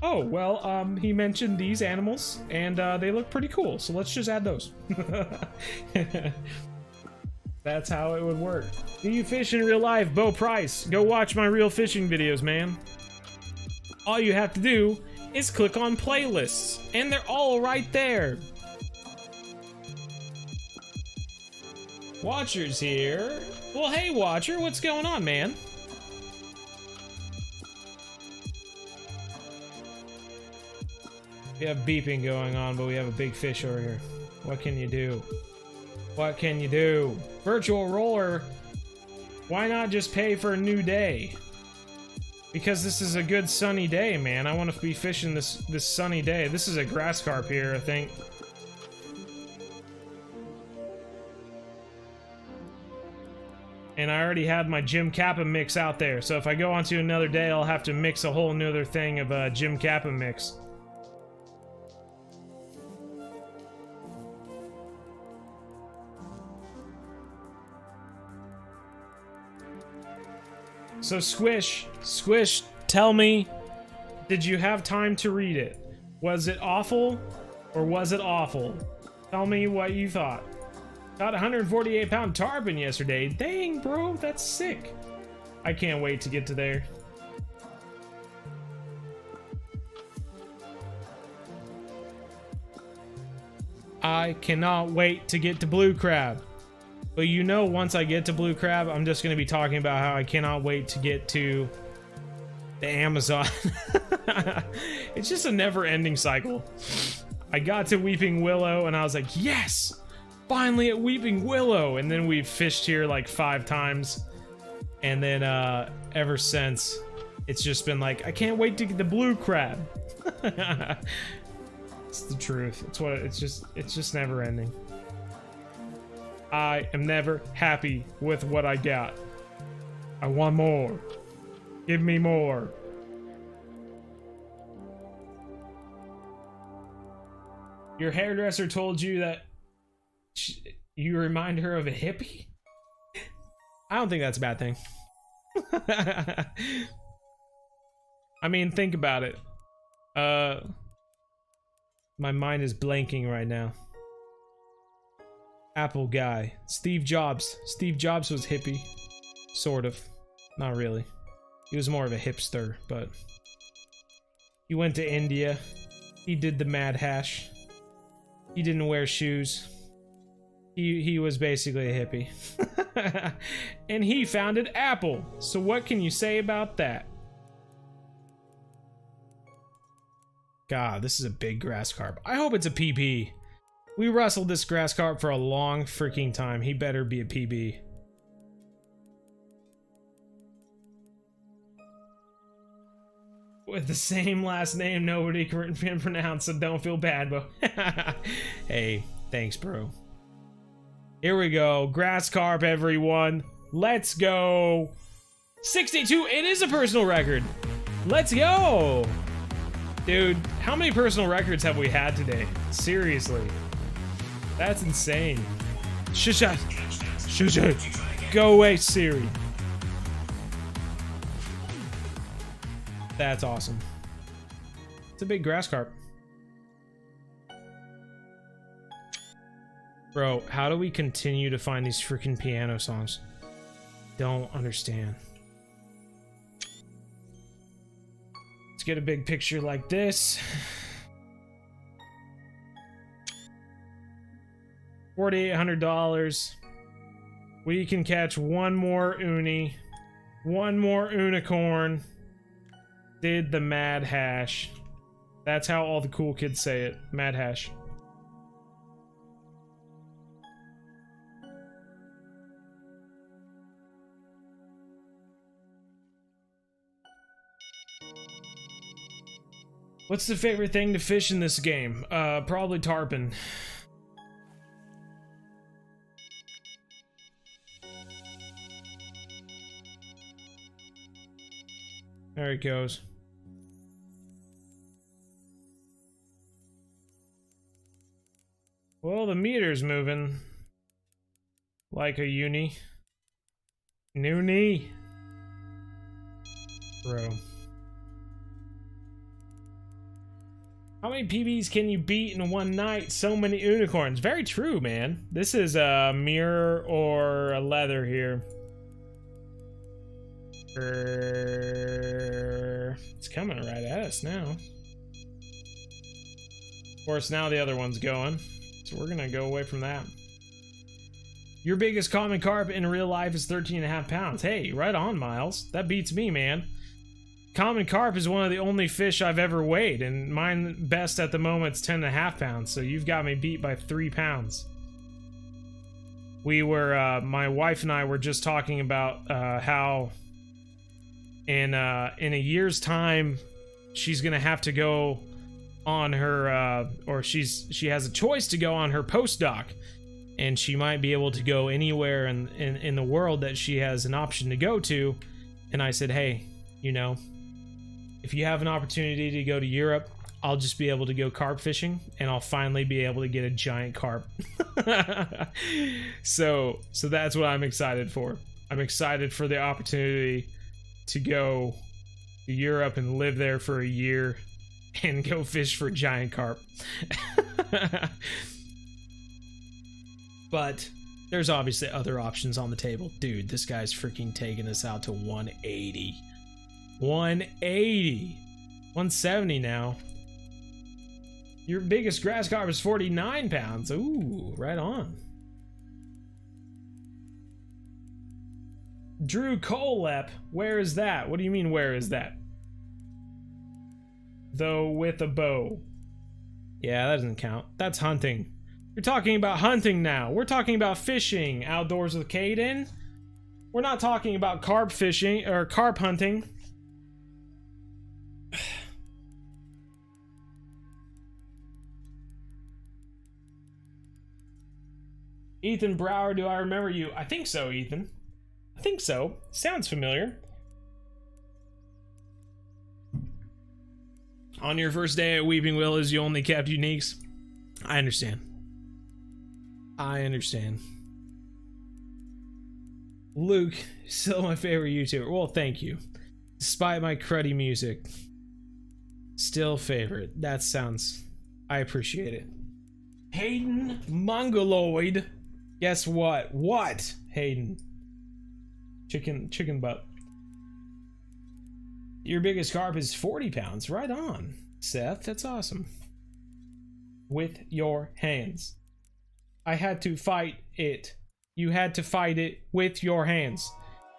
Oh, well, he mentioned these animals and they look pretty cool, so let's just add those. That's how it would work. Do you fish in real life? Bo Price, go watch my real fishing videos, man. All you have to do is click on playlists, and they're all right there. Watcher's here. Well, hey, Watcher, what's going on, man? We have beeping going on, but we have a big fish over here. What can you do? What can you do? Virtual roller. Why not just pay for a new day? Because this is a good sunny day, man. I want to be fishing this sunny day. This is a grass carp here, I think. And I already had my Jim Kappa mix out there, so if I go on to another day, I'll have to mix a whole nother thing of Jim Kappa mix. So Squish, tell me, did you have time to read it? Was it awful, or was it awful? Tell me what you thought. Got 148-pound tarpon yesterday. Dang, bro, that's sick. I can't wait to get to there. I cannot wait to get to blue crab. But you know, once I get to blue crab, I'm just going to be talking about how I cannot wait to get to the Amazon. It's just a never-ending cycle. I got to Weeping Willow, and I was like, yes! Finally at Weeping Willow! And then we've fished here like 5 times. And then ever since, it's just been like, I can't wait to get the blue crab. It's the truth. It's just never-ending. I am never happy with what I got. I want more. Give me more. Your hairdresser told you that you remind her of a hippie? I don't think that's a bad thing. I mean, think about it. My mind is blanking right now. Apple guy. Steve Jobs. Steve Jobs was hippie. Sort of. Not really. He was more of a hipster, but... He went to India. He did the mad hash. He didn't wear shoes. He was basically a hippie. And he founded Apple. So what can you say about that? God, this is a big grass carp. I hope it's a PB. We wrestled this grass carp for a long freaking time. He better be a PB. With the same last name nobody can pronounce, so don't feel bad, bro. Hey, thanks, bro. Here we go. Grass carp, everyone. Let's go. 62. It is a personal record. Let's go. Dude, how many personal records have we had today? Seriously. That's insane. Shush it. Shush it. Go away, Siri. That's awesome. It's a big grass carp. Bro, how do we continue to find these freaking piano songs? don't understand. Let's get a big picture like this. $4,800. We can catch one more uni, one more unicorn. Did the mad hash. That's how all the cool kids say it. Mad hash. What's the favorite thing to fish in this game? Probably tarpon. There it goes. Well, the meter's moving. Like a uni. Noonie. Bro. How many PBs can you beat in one night? So many unicorns. Very true, man. This is a mirror or a leather here. It's coming right at us now. Of course, now the other one's going. So we're gonna go away from that. Your biggest common carp in real life is 13.5 pounds. Hey, right on, Miles. That beats me, man. Common carp is one of the only fish I've ever weighed, and mine best at the moment is 10.5 pounds, so you've got me beat by 3 pounds. We were, my wife and I were just talking about how in a year's time, she's gonna have to go on her, or she has a choice to go on her postdoc, and she might be able to go anywhere in the world that she has an option to go to. And I said, hey, you know, if you have an opportunity to go to Europe, I'll just be able to go carp fishing, and I'll finally be able to get a giant carp. So that's what I'm excited for. I'm excited for the opportunity to go to Europe and live there for a year and go fish for giant carp. But there's obviously other options on the table. Dude, this guy's freaking taking us out to 180. 180. 170 now. Your biggest grass carp is 49 pounds. Ooh, right on. Drew Colep, where is that? What do you mean, where is that? Though with a bow. Yeah, that doesn't count. That's hunting. You're talking about hunting now. We're talking about fishing outdoors with Caden. We're not talking about carp fishing or carp hunting. Ethan Brower, do I remember you? I think so, Ethan. I think so. Sounds familiar. On your first day at Weeping Willows, you only kept uniques. I understand. I understand. Luke, still my favorite YouTuber. Well, thank you. Despite my cruddy music, still favorite. That sounds... I appreciate it. Hayden Mongoloid. Guess what? What? Hayden. Chicken butt. Your biggest carp is 40 pounds. Right on, Seth. That's awesome. With your hands. I had to fight it. You had to fight it with your hands.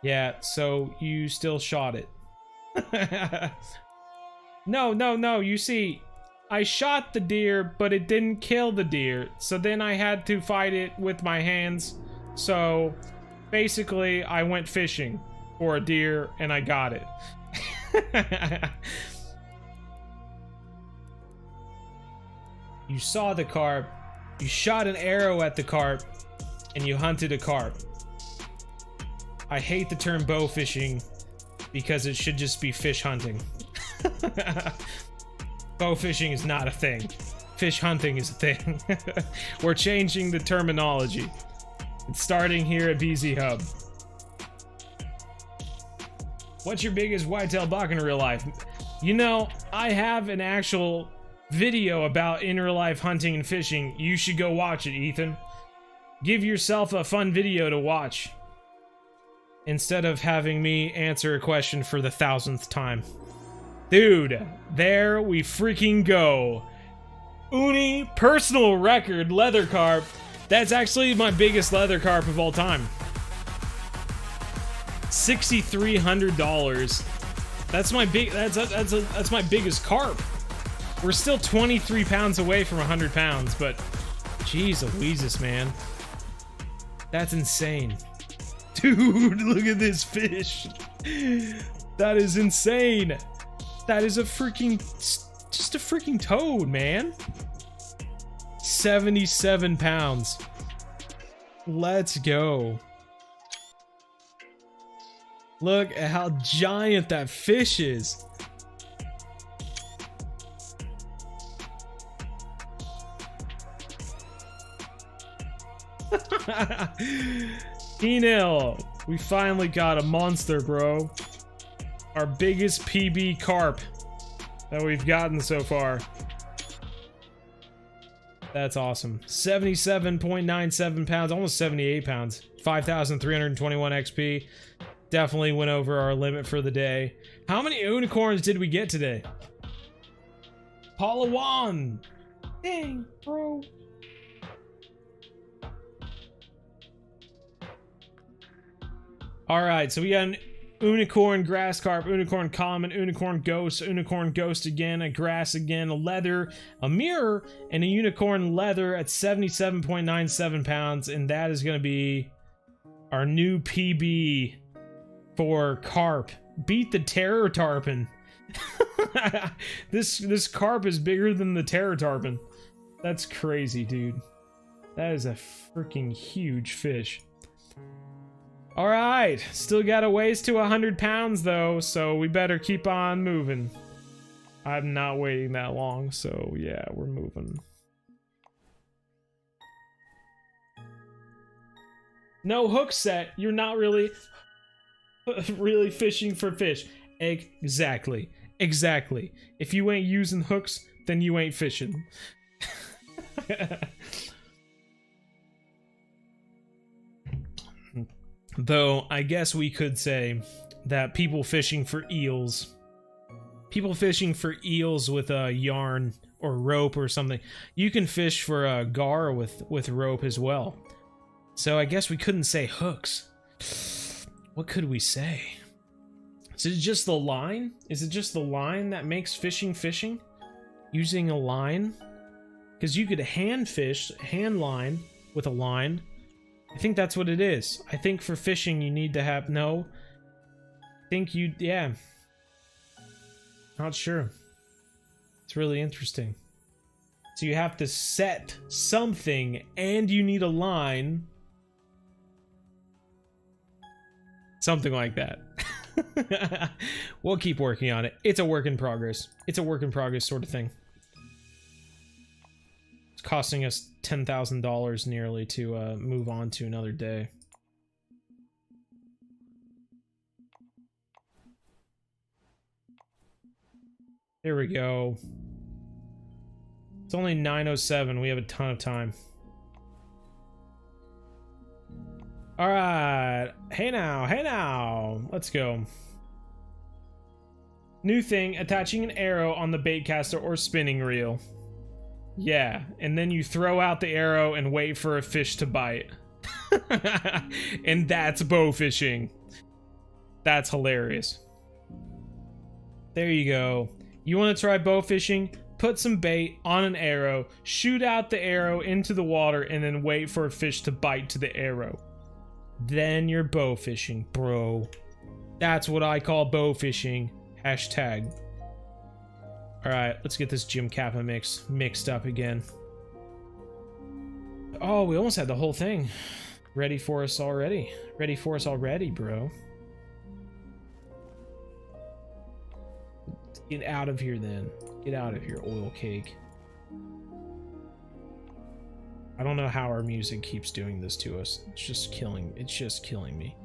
Yeah, so you still shot it. No. You see, I shot the deer, but it didn't kill the deer. So then I had to fight it with my hands. So basically, I went fishing for a deer and I got it. You saw the carp, you shot an arrow at the carp, and you hunted a carp. I hate the term bow fishing because it should just be fish hunting. Bow fishing is not a thing. Fish hunting is a thing. We're changing the terminology. It's starting here at bzhub. What's your biggest whitetail buck in real life? You know, I have an actual video about in real life hunting and fishing. You should go watch it, Ethan. Give yourself a fun video to watch. instead of having me answer a question for the 1000th time. Dude, there we freaking go. Uni personal record leather carp. That's actually my biggest leather carp of all time. $6,300. That's my that's my biggest carp. We're still 23 pounds away from 100 pounds, but jeez Louises, man. That's insane. Dude, look at this fish. That is insane. That is a freaking, just a freaking toad, man. 77 pounds. Let's go. Look at how giant that fish is. Enil, we finally got a monster, bro. Our biggest PB carp that we've gotten so far. That's awesome. 77.97 pounds, almost 78 pounds. 5,321 XP. Definitely went over our limit for the day. How many unicorns did we get today? Palawan! Dang, bro. Alright, so we got an unicorn grass carp, unicorn common, unicorn ghost again, a grass again, a leather, a mirror, and a unicorn leather at 77.97 pounds, and that is going to be our new PB for carp. Beat the terror tarpon. This carp is bigger than the terror tarpon. That's crazy, dude. That is a freaking huge fish. Alright, still got a ways to 100 pounds though, so we better keep on moving. I'm not waiting that long, so yeah, we're moving. No hook set, you're not really fishing for fish. Exactly. Exactly. If you ain't using hooks, then you ain't fishing. Though, I guess we could say that people fishing for eels with a yarn or rope or something, you can fish for a gar with rope as well. So I guess we couldn't say hooks. What could we say? Is it just the line? Is it just the line that makes fishing? Using a line? Because you could hand line with a line. I think that's what it is. I think for fishing you need to have, no. I think you, yeah. Not sure. It's really interesting. So you have to set something and you need a line. Something like that. We'll keep working on it. It's a work in progress. It's a work in progress sort of thing. It's costing us $10,000 nearly to move on to another day. Here we go. It's only 9:07. We have a ton of time. Alright. Hey now. Let's go. New thing, attaching an arrow on the bait caster or spinning reel. Yeah, and then you throw out the arrow and wait for a fish to bite. And that's bow fishing. That's hilarious. There you go. You want to try bow fishing? Put some bait on an arrow, shoot out the arrow into the water, and then wait for a fish to bite to the arrow. Then you're bow fishing, bro. That's what I call bow fishing. Hashtag. Alright, let's get this Jim Kappa mixed up again. Oh, we almost had the whole thing ready for us already. Ready for us already, bro. Get out of here then. Get out of here, oil cake. I don't know how our music keeps doing this to us. It's just killing me.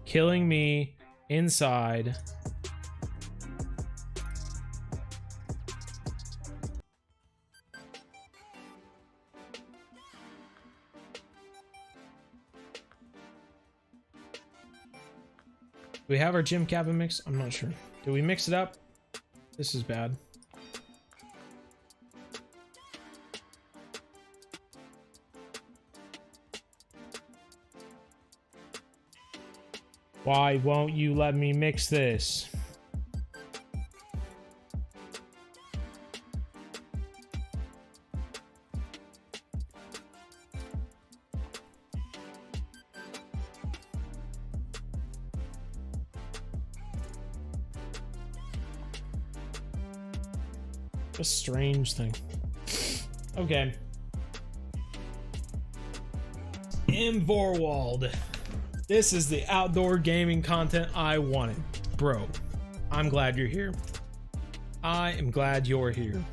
Killing me inside. we have our Jim cabin mix? I'm not sure. Did we mix it up? This is bad. Why won't you let me mix this? A strange thing. Okay. M. Vorwald. This is the outdoor gaming content I wanted. Bro, I'm glad you're here. I am glad you're here.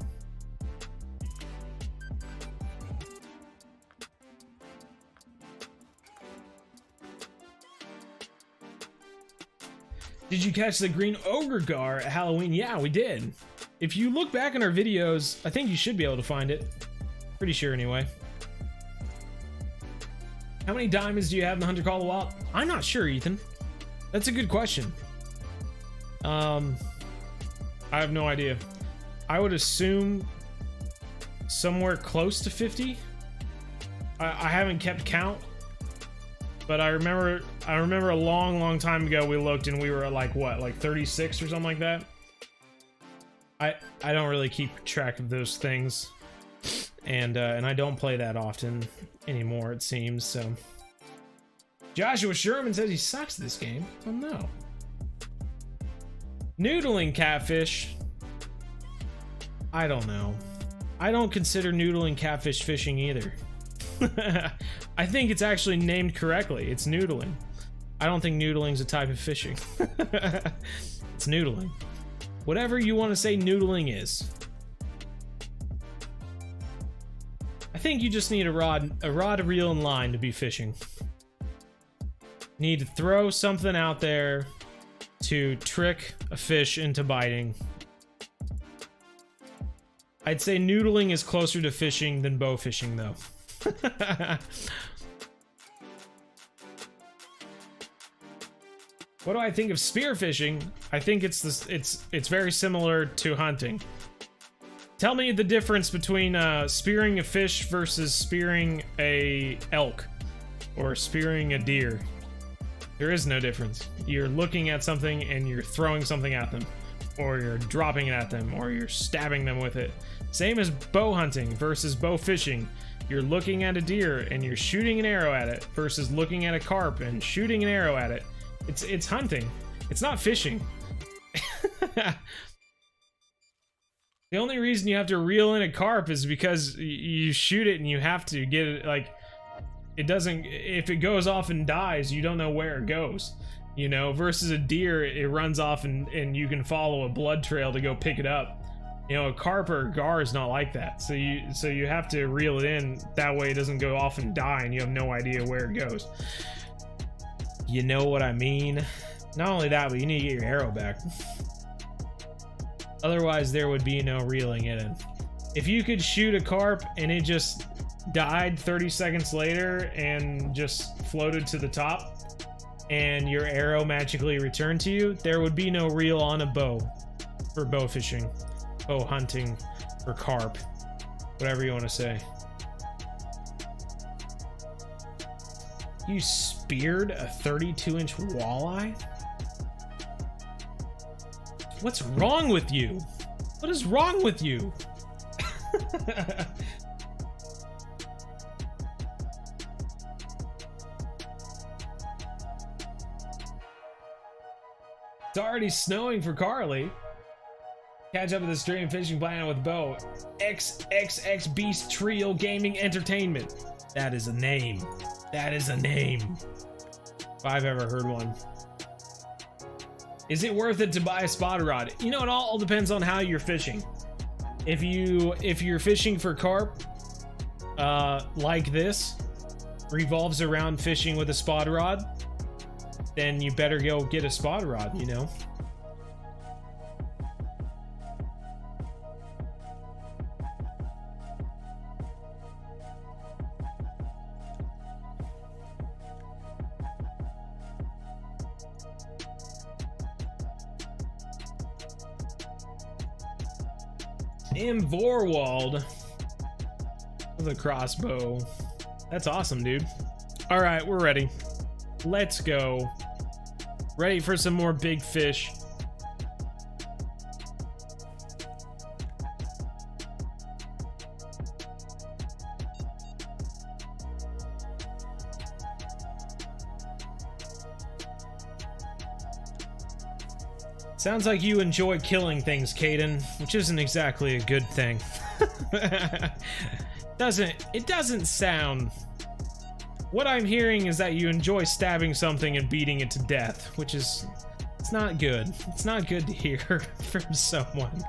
Did you catch the green ogre gar at Halloween? Yeah, we did. If you look back in our videos, I think you should be able to find it. Pretty sure anyway. How many diamonds do you have in the Hunter Call of the Wild? I'm not sure, Ethan. That's a good question. I have no idea. I would assume somewhere close to 50. I haven't kept count, but I remember a long time ago we looked and we were at like what, like 36 or something like that. I don't really keep track of those things, and I don't play that often anymore, it seems. So Joshua Sherman says he sucks this game. Oh no. Noodling catfish. I don't know. I don't consider noodling catfish fishing either. I think it's actually named correctly. It's noodling. I don't think noodling's a type of fishing. It's noodling. Whatever you want to say noodling is. I think you just need a rod, a reel, and line to be fishing. Need to throw something out there to trick a fish into biting. I'd say noodling is closer to fishing than bow fishing, though. What do I think of spearfishing? I think it's very similar to hunting. Tell me the difference between spearing a fish versus spearing a elk or spearing a deer. There is no difference. You're looking at something and you're throwing something at them, or you're dropping it at them, or you're stabbing them with it. Same as bow hunting versus bow fishing. You're looking at a deer and you're shooting an arrow at it versus looking at a carp and shooting an arrow at it. It's hunting. It's not fishing. The only reason you have to reel in a carp is because you shoot it and you have to get it, like, it doesn't, if it goes off and dies, you don't know where it goes, you know, versus a deer, it runs off and you can follow a blood trail to go pick it up. You know, a carp or a gar is not like that. So you have to reel it in, that way it doesn't go off and die and you have no idea where it goes. You know what I mean? Not only that, but you need to get your arrow back. Otherwise, there would be no reeling it in. If you could shoot a carp and it just died 30 seconds later and just floated to the top, and your arrow magically returned to you, there would be no reel on a bow for bow fishing, bow hunting, or carp, whatever you want to say. You speared a 32-inch walleye? What's wrong with you? What is wrong with you? It's already snowing for Carly. Catch up with the stream fishing planet with bow. XXX Beast Trio Gaming Entertainment. That is a name. That is a name. If I've ever heard one. Is it worth it to buy a spotted rod? You know, it all depends on how you're fishing. If you're fishing for carp, like this, revolves around fishing with a spotted rod, then you better go get a spotted rod, you know? M. Vorwald with a crossbow. That's awesome, dude. All right, we're ready. Let's go. Ready for some more big fish. Sounds like you enjoy killing things, Caden, which isn't exactly a good thing. It doesn't sound... What I'm hearing is that you enjoy stabbing something and beating it to death, which is... It's not good. It's not good to hear from someone.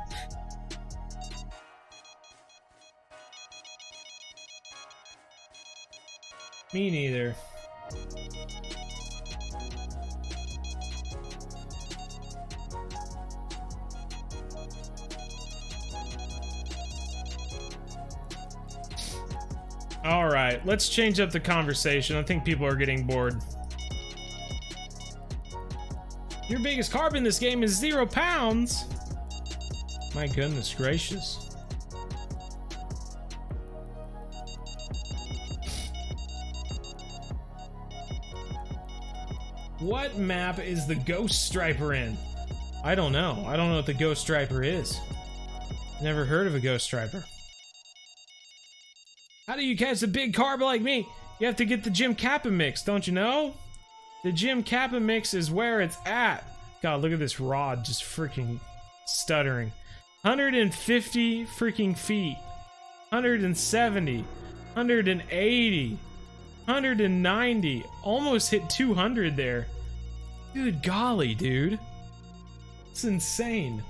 Me neither. All right, let's change up the conversation. I think people are getting bored. Your biggest carp in this game is 0 pounds. My goodness gracious. What map is the Ghost Striper in? I don't know. I don't know what the Ghost Striper is. Never heard of a Ghost Striper. How do you catch a big carp like me? You have to get the Jim Kappa mix, don't you know? The Jim Kappa mix is where it's at. God, look at this rod just freaking stuttering. 150 freaking feet. 170. 180. 190. Almost hit 200 there. Good golly, dude. It's insane.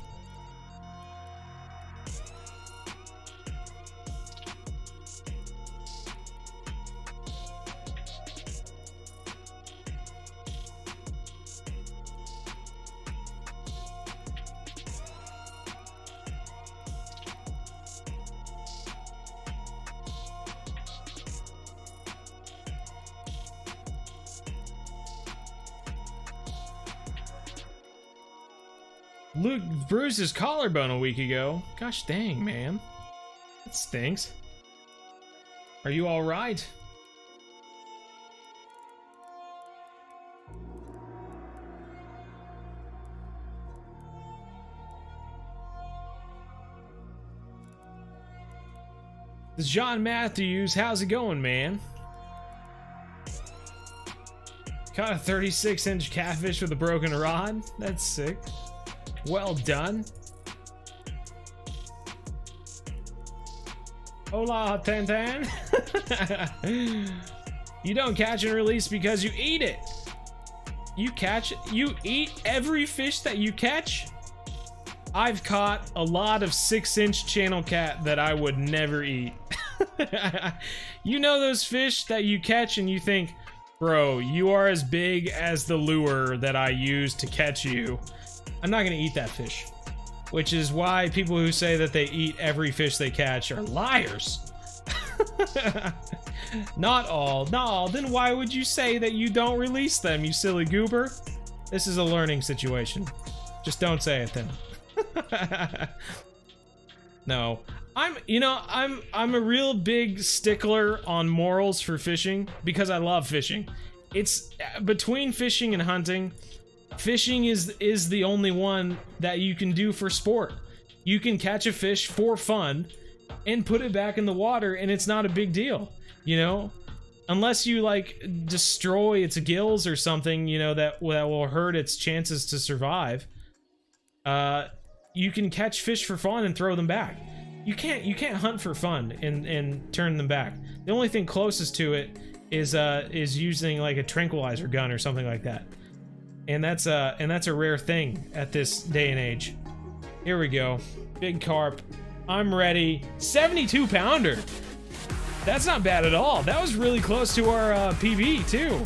Luke bruised his collarbone a week ago. Gosh dang, man. That stinks. Are you alright? This is John Matthews. How's it going, man? Caught a 36-inch catfish with a broken rod. That's sick. Well done. Hola, Tantan. You don't catch and release because you eat it. You eat every fish that you catch? I've caught a lot of 6-inch channel cat that I would never eat. You know those fish that you catch and you think, bro, you are as big as the lure that I use to catch you. I'm not gonna eat that fish. Which is why people who say that they eat every fish they catch are liars. Not all. Then why would you say that you don't release them, you silly goober? This is a learning situation. Just don't say it then. No. I'm a real big stickler on morals for fishing because I love fishing. It's between fishing and hunting. Fishing is the only one that you can do for sport. You can catch a fish for fun and put it back in the water and it's not a big deal, you know? Unless you like destroy its gills or something, you know, that will hurt its chances to survive. You can catch fish for fun and throw them back. You can't hunt for fun and turn them back. The only thing closest to it is using like a tranquilizer gun or something like that. And that's a rare thing at this day and age. Here we go. Big carp. I'm ready. 72 pounder. That's not bad at all. That was really close to our PB too.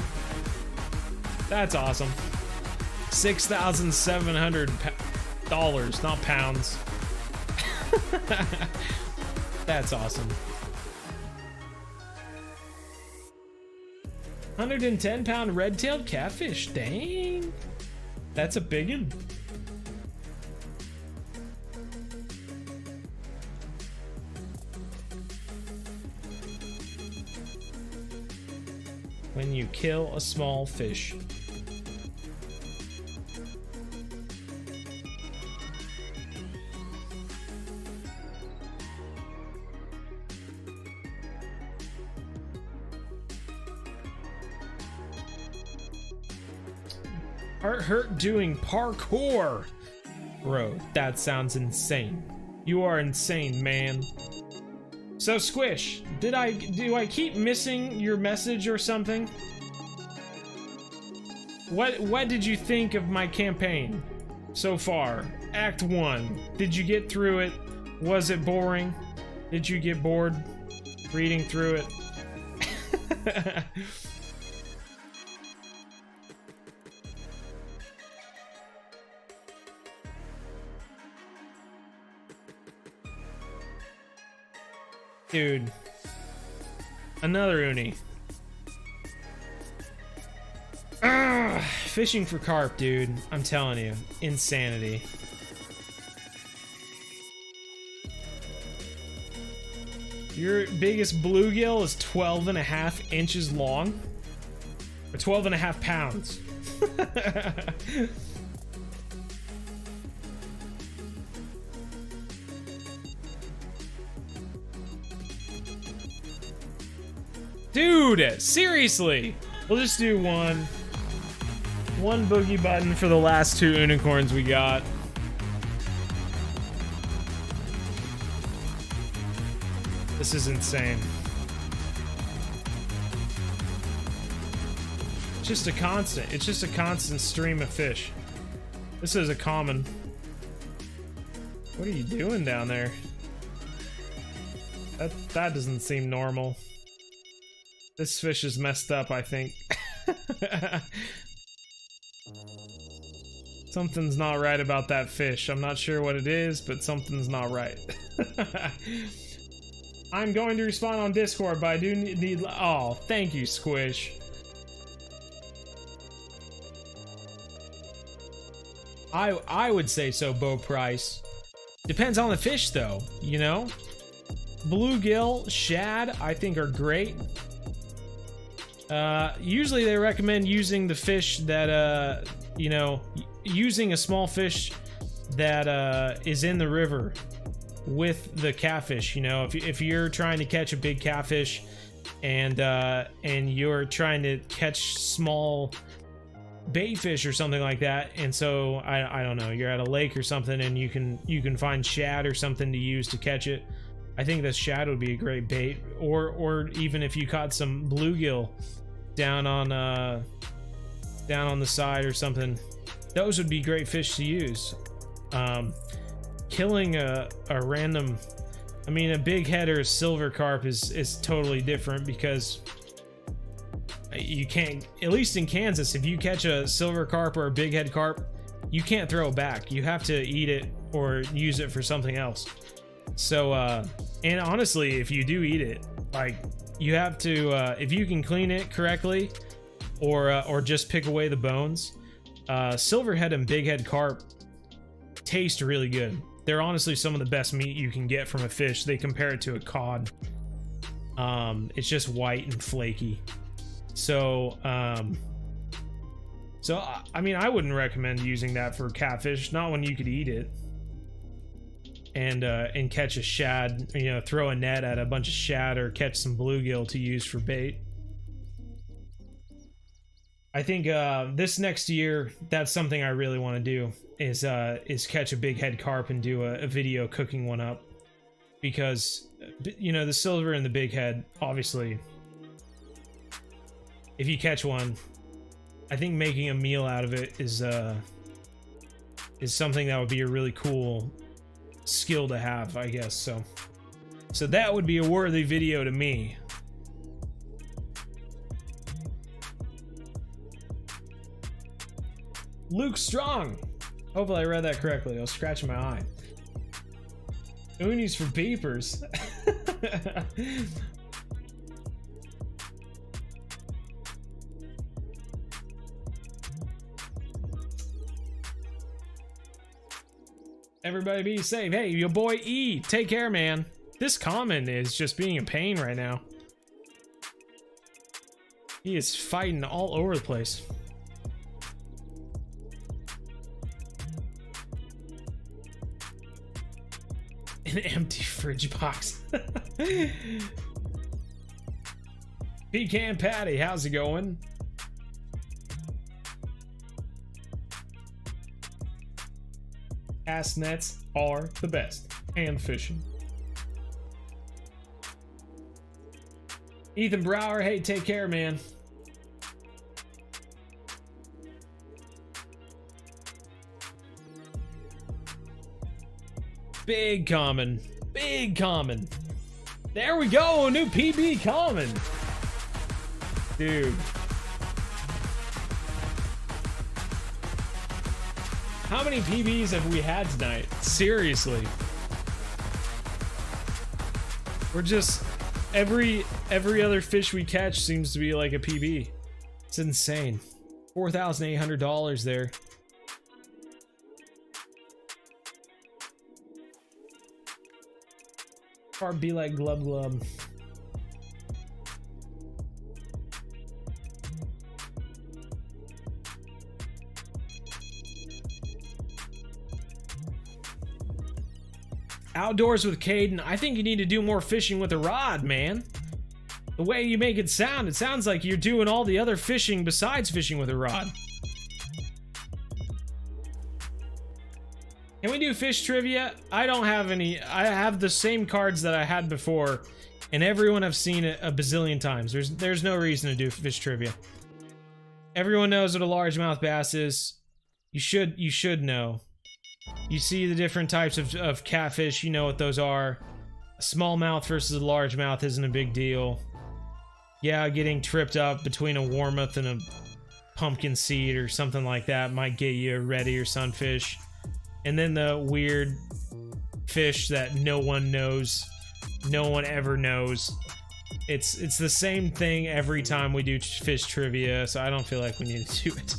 That's awesome. $6,700, not pounds. That's awesome. 110-pound red-tailed catfish. Dang. That's a big one. when you kill a small fish. Heart hurt doing parkour. Bro, that sounds insane. You are insane, man. So Squish, do I keep missing your message or something? What did you think of my campaign so far? Act 1. Did you get through it? Was it boring? Did you get bored reading through it? Dude, another uni. Fishing for carp, dude. I'm telling you, insanity. Your biggest bluegill is 12.5 inches long, or 12.5 pounds. Dude, seriously. We'll just do one boogie button for the last 2 unicorns we got. This is insane. It's just a constant. It's just a constant stream of fish. This is a common. What are you doing down there? That doesn't seem normal. This fish is messed up, I think. Something's not right about that fish. I'm not sure what it is, but something's not right. I'm going to respond on Discord, but I do need... Oh, thank you, Squish. I would say so, Bo Price. Depends on the fish, though, you know? Bluegill, shad, I think are great. Usually they recommend using the fish that, you know, using a small fish that, is in the river with the catfish, you know, if you're trying to catch a big catfish and you're trying to catch small bait fish or something like that, and so, I don't know, you're at a lake or something and you can find shad or something to use to catch it. I think the shad would be a great bait, or even if you caught some bluegill down on the side or something, those would be great fish to use. Killing a random, I mean, a big head or a silver carp is totally different, because you can't, at least in Kansas, if you catch a silver carp or a big head carp, you can't throw it back. You have to eat it or use it for something else. So, and honestly, if you do eat it, like, you have to, if you can clean it correctly, or just pick away the bones, silverhead and big head carp taste really good. They're honestly some of the best meat you can get from a fish. They compare it to a cod. It's just white and flaky. So, I mean, I wouldn't recommend using that for catfish, not when you could eat it. And catch a shad, you know, throw a net at a bunch of shad, or catch some bluegill to use for bait. I think this next year, that's something I really want to do, is catch a big head carp and do a video cooking one up, because, you know, the silver and the big head, obviously, if you catch one, I think making a meal out of it is something that would be a really cool skill to have, I guess. So that would be a worthy video to me. Luke Strong, hopefully I read that correctly. I was scratching my eye. Unis for beepers. Everybody be safe. Hey, your boy E, take care, man. This comment is just being a pain right now. He is fighting all over the place. An empty fridge box. Pecan Patty, how's it going? Cast nets are the best. And fishing. Ethan Brower, hey, take care, man. Big common. Big common. There we go, a new PB common. Dude. How many PBs have we had tonight? Seriously. We're just every other fish we catch seems to be like a PB. It's insane. $4,800 there. Carp be like glub glub. Outdoors with Caden, I think you need to do more fishing with a rod, man. The way you make it sounds like you're doing all the other fishing besides fishing with a rod. Can we do fish trivia? I don't have any. I have the same cards that I had before, and everyone I've seen it a bazillion times. There's no reason to do fish trivia. Everyone knows what a largemouth bass is. You should know. You see the different types of catfish, you know what those are. A smallmouth versus a largemouth isn't a big deal. Yeah, getting tripped up between a warmouth and a pumpkin seed or something like that might get you a reddy or sunfish. And then the weird fish that no one knows, no one ever knows. It's the same thing every time we do fish trivia, so I don't feel like we need to do it.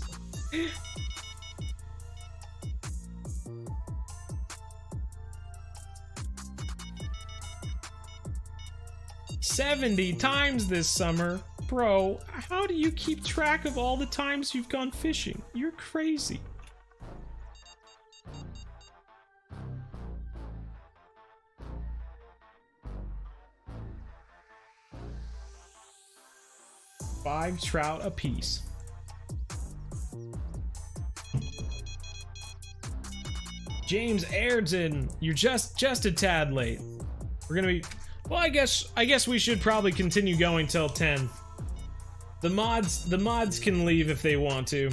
70 times this summer. Bro, how do you keep track of all the times you've gone fishing? You're crazy. $5 trout apiece. James Airdson, you're just a tad late. We're gonna be, well, I guess we should probably continue going till 10. The mods can leave if they want to.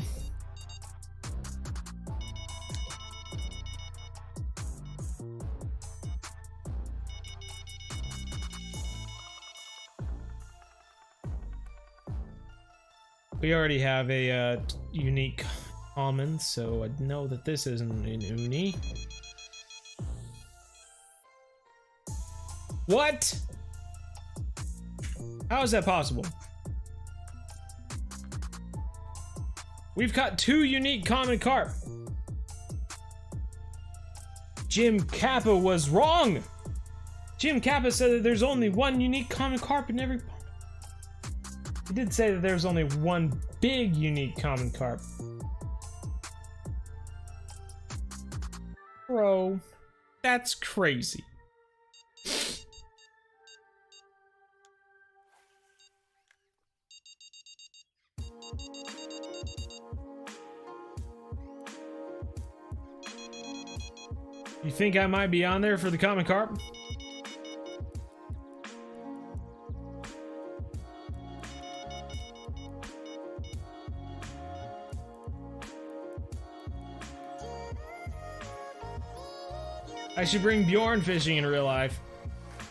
We already have a unique common, so I know that this isn't an uni. What? How is that possible? We've got 2 unique common carp. Jim Kappa was wrong. Jim Kappa said that there's only 1 unique common carp in every. He did say that there's only 1 big unique common carp. Bro, that's crazy. You think I might be on there for the common carp? I should bring Bjorn fishing in real life.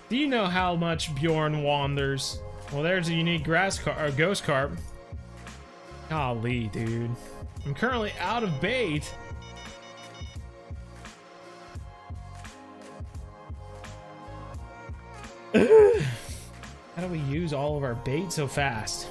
Do you know how much Bjorn wanders? Well, there's a unique ghost carp. Golly, dude. I'm currently out of bait. How do we use all of our bait so fast?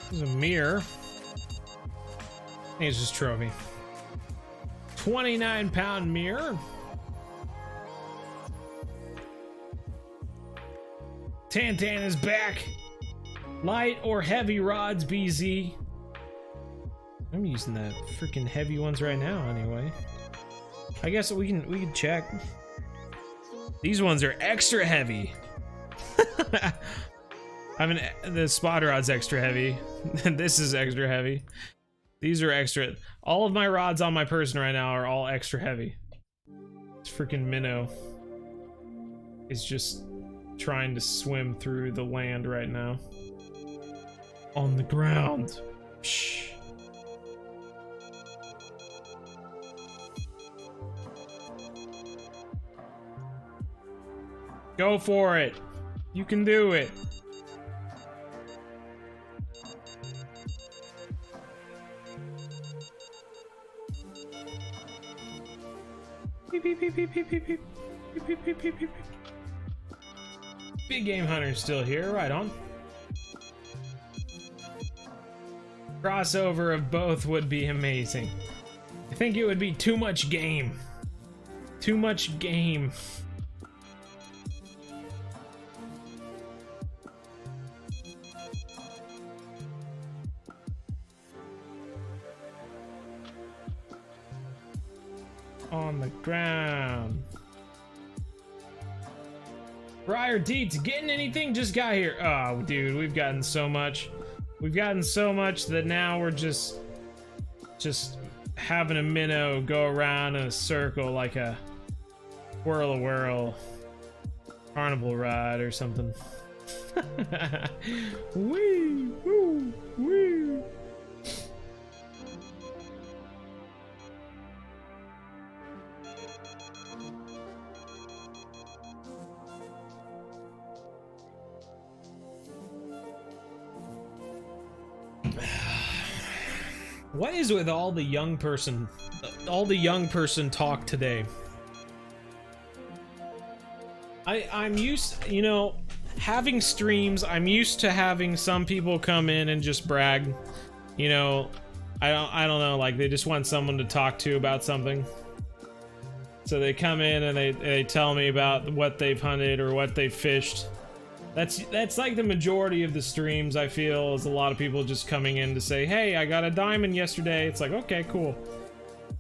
There's a mirror. I think it's just trophy. 29-pound mirror. Tantan is back. Light or heavy rods, BZ. I'm using the freaking heavy ones right now anyway. I guess we can check. These ones are extra heavy. I mean, the spot rod's extra heavy. This is extra heavy. These are extra. All of my rods on my person right now are all extra heavy. This freaking minnow is just trying to swim through the land right now. On the ground. Shh. Go for it. You can do it. Beep, beep, beep, beep, beep, beep, beep. Beep, beep, beep, beep, beep. Big Game Hunter's still here, right on. Crossover of both would be amazing. I think it would be too much game. Too much game. On the ground. Briar Deets, getting anything? Just got here. Oh, dude, we've gotten so much. We've gotten so much that now we're just having a minnow go around in a circle like a whirl-a-whirl carnival ride or something. Wee, woo, wee. What is with all the young person talk today? I'm used, you know, having streams, I'm used to having some people come in and just brag. You know, I don't know, like they just want someone to talk to about something. So they come in and they tell me about what they've hunted or what they've fished. That's like the majority of the streams, I feel, is a lot of people just coming in to say, hey, I got a diamond yesterday. It's like, okay, cool.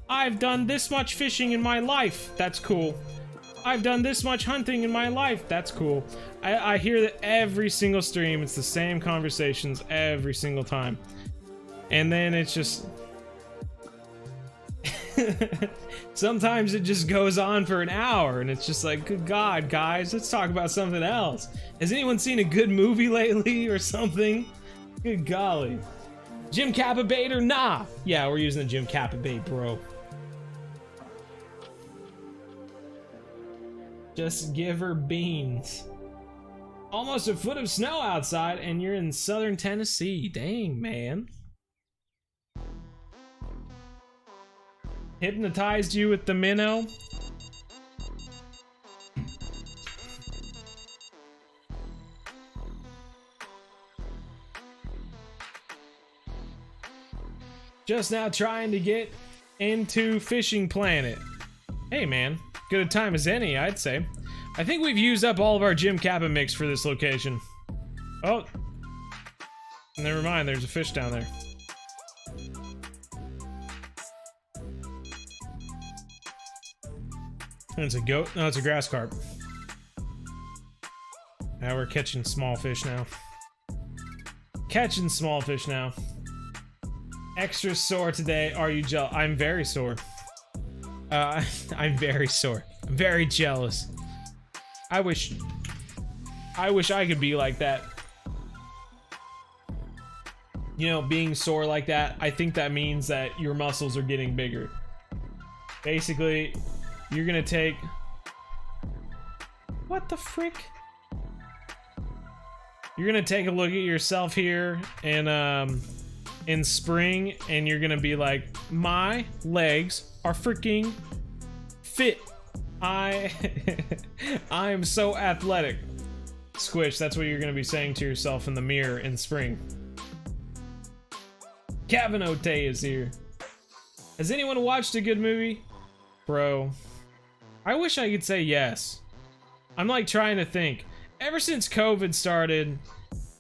I've done this much fishing in my life. That's cool. I've done this much hunting in my life. That's cool. I hear that every single stream. It's the same conversations every single time. And then it's just... sometimes it just goes on for an hour and it's just like, good God, guys, let's talk about something else. Has anyone seen a good movie lately or something? Good golly. Jim Kappa bait or nah? Yeah, we're using the Jim Kappa bait, bro. Just give her beans. Almost a foot of snow outside and you're in southern Tennessee. Dang, man. Hypnotized you with the minnow? Just now trying to get into Fishing Planet. Hey man, good a time as any, I'd say. I think we've used up all of our Jim Kappa mix for this location. Oh, never mind, there's a fish down there. It's a goat? No, it's a grass carp. Now we're catching small fish now. Catching small fish now. Extra sore today. Are you jealous? I'm very sore. I'm very sore. I'm very jealous. I wish I could be like that. You know, being sore like that, I think that means that your muscles are getting bigger. Basically, you're gonna take... What the frick? You're gonna take a look at yourself here and in spring, and you're gonna be like, my legs are freaking fit. I am so athletic. Squish, that's what you're gonna be saying to yourself in the mirror in spring. Cavanote is here. Has anyone watched a good movie? Bro, I wish I could say yes. I'm like trying to think. Ever since COVID started,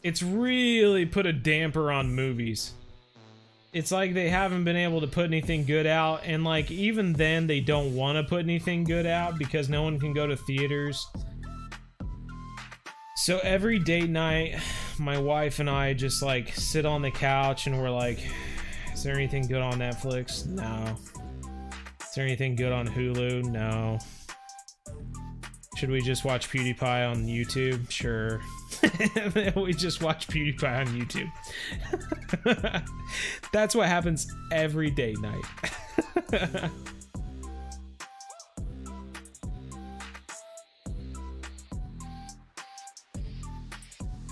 it's really put a damper on movies. It's like they haven't been able to put anything good out, and like even then they don't want to put anything good out because no one can go to theaters. So every date night, my wife and I just like sit on the couch and we're like, is there anything good on Netflix? No. Is there anything good on Hulu? No. Should we just watch PewDiePie on YouTube? Sure. We just watch PewDiePie on YouTube. That's what happens every date night.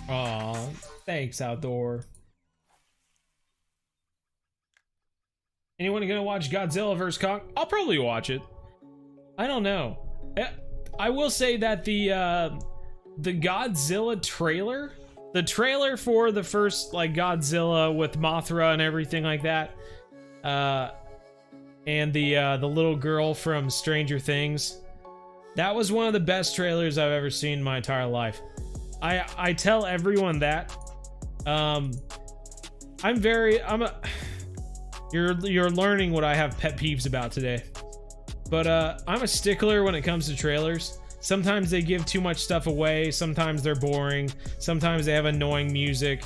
Aw, thanks, Outdoor. Anyone gonna watch Godzilla vs. Kong? I'll probably watch it. I don't know. I will say that the Godzilla trailer, the trailer for the first like Godzilla with Mothra and everything like that, and the little girl from Stranger Things, that was one of the best trailers I've ever seen in my entire life. I tell everyone that. You're learning what I have pet peeves about today. But I'm a stickler when it comes to trailers. Sometimes they give too much stuff away, sometimes they're boring, sometimes they have annoying music.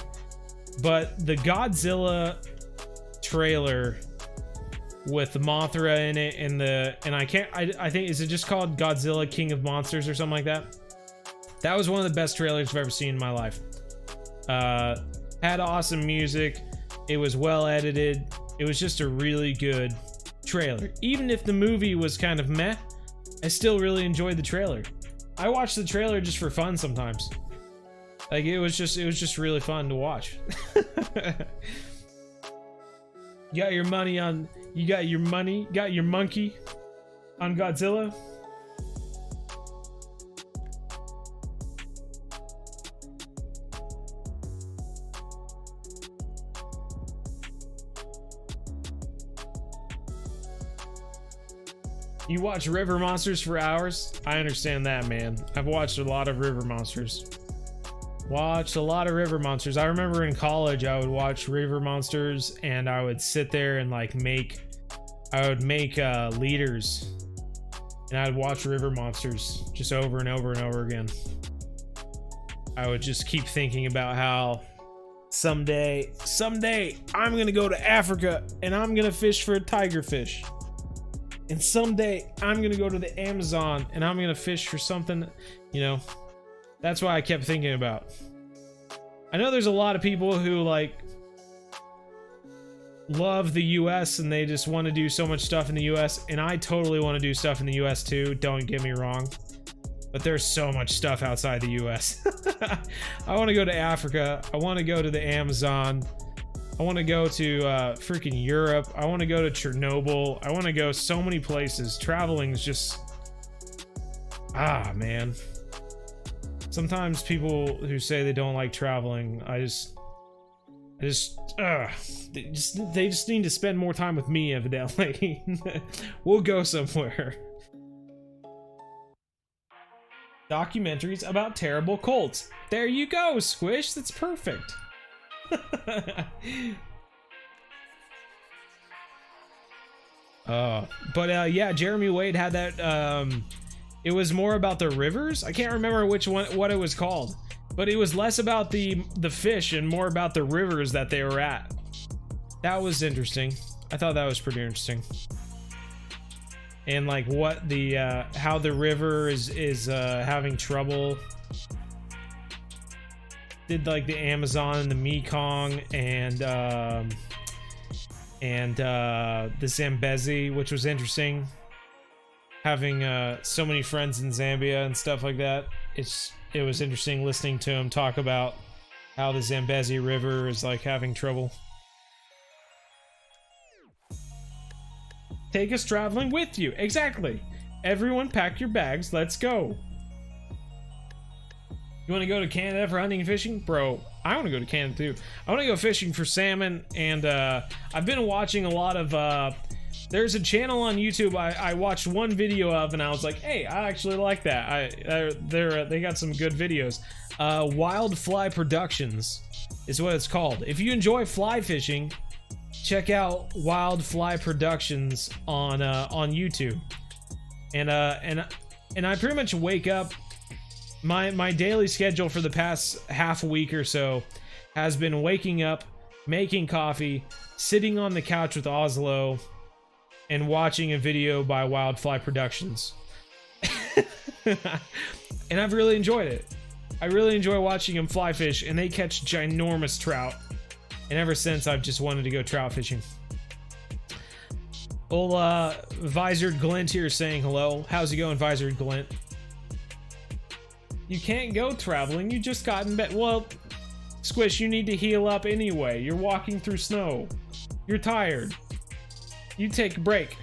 But the Godzilla trailer with Mothra in it and I think, is it just called Godzilla King of Monsters or something like that? That was one of the best trailers I've ever seen in my life. Had awesome music. It was well edited. It was just a really good trailer. Even if the movie was kind of meh, I still really enjoyed the trailer. I watch the trailer just for fun sometimes. Like it was just really fun to watch. You got your monkey on Godzilla? You watch River Monsters for hours? I understand that, man. I've watched a lot of River Monsters. I remember in college I would watch River Monsters and I would sit there and like make leaders, and I'd watch River Monsters just over and over and over again. I would just keep thinking about how someday I'm gonna go to Africa and I'm gonna fish for a tigerfish. And someday I'm gonna go to the Amazon and I'm gonna fish for something, you know. That's what I kept thinking about. I know there's a lot of people who like love the US and they just want to do so much stuff in the US, and I totally want to do stuff in the US too, don't get me wrong. But there's so much stuff outside the US. I want to go to Africa. I want to go to the Amazon. I want to go to freaking Europe. I want to go to Chernobyl. I want to go so many places. Traveling is just... man. Sometimes people who say they don't like traveling, they just need to spend more time with me, evidently. We'll go somewhere. Documentaries about terrible cults. There you go, Squish. That's perfect. Yeah, Jeremy Wade had that. It was more about the rivers. I can't remember what it was called, but it was less about the fish and more about the rivers that they were at. That was interesting. I thought that was pretty interesting. And like what how the river is having trouble. Did like the Amazon and the Mekong and the Zambezi, which was interesting. Having so many friends in Zambia and stuff like that, it was interesting listening to him talk about how the Zambezi River is like having trouble. Take us traveling with you. Exactly. Everyone pack your bags. Let's go. You want to go to Canada for hunting and fishing? Bro, I want to go to Canada too. I want to go fishing for salmon, and I've been watching a lot of, there's a channel on YouTube I watched one video of, and I was like, hey, I actually like that. They got some good videos. Wild Fly Productions is what it's called. If you enjoy fly fishing, check out Wild Fly Productions on YouTube. And I pretty much wake up. My daily schedule for the past half a week or so has been waking up, making coffee, sitting on the couch with Oslo, and watching a video by Wildfly Productions. And I've really enjoyed it. I really enjoy watching them fly fish, and they catch ginormous trout. And ever since, I've just wanted to go trout fishing. Old Visored Glint here saying hello. How's it going, Visored Glint? You can't go traveling, you just got in bed. Well, Squish, you need to heal up anyway. You're walking through snow. You're tired. You take a break.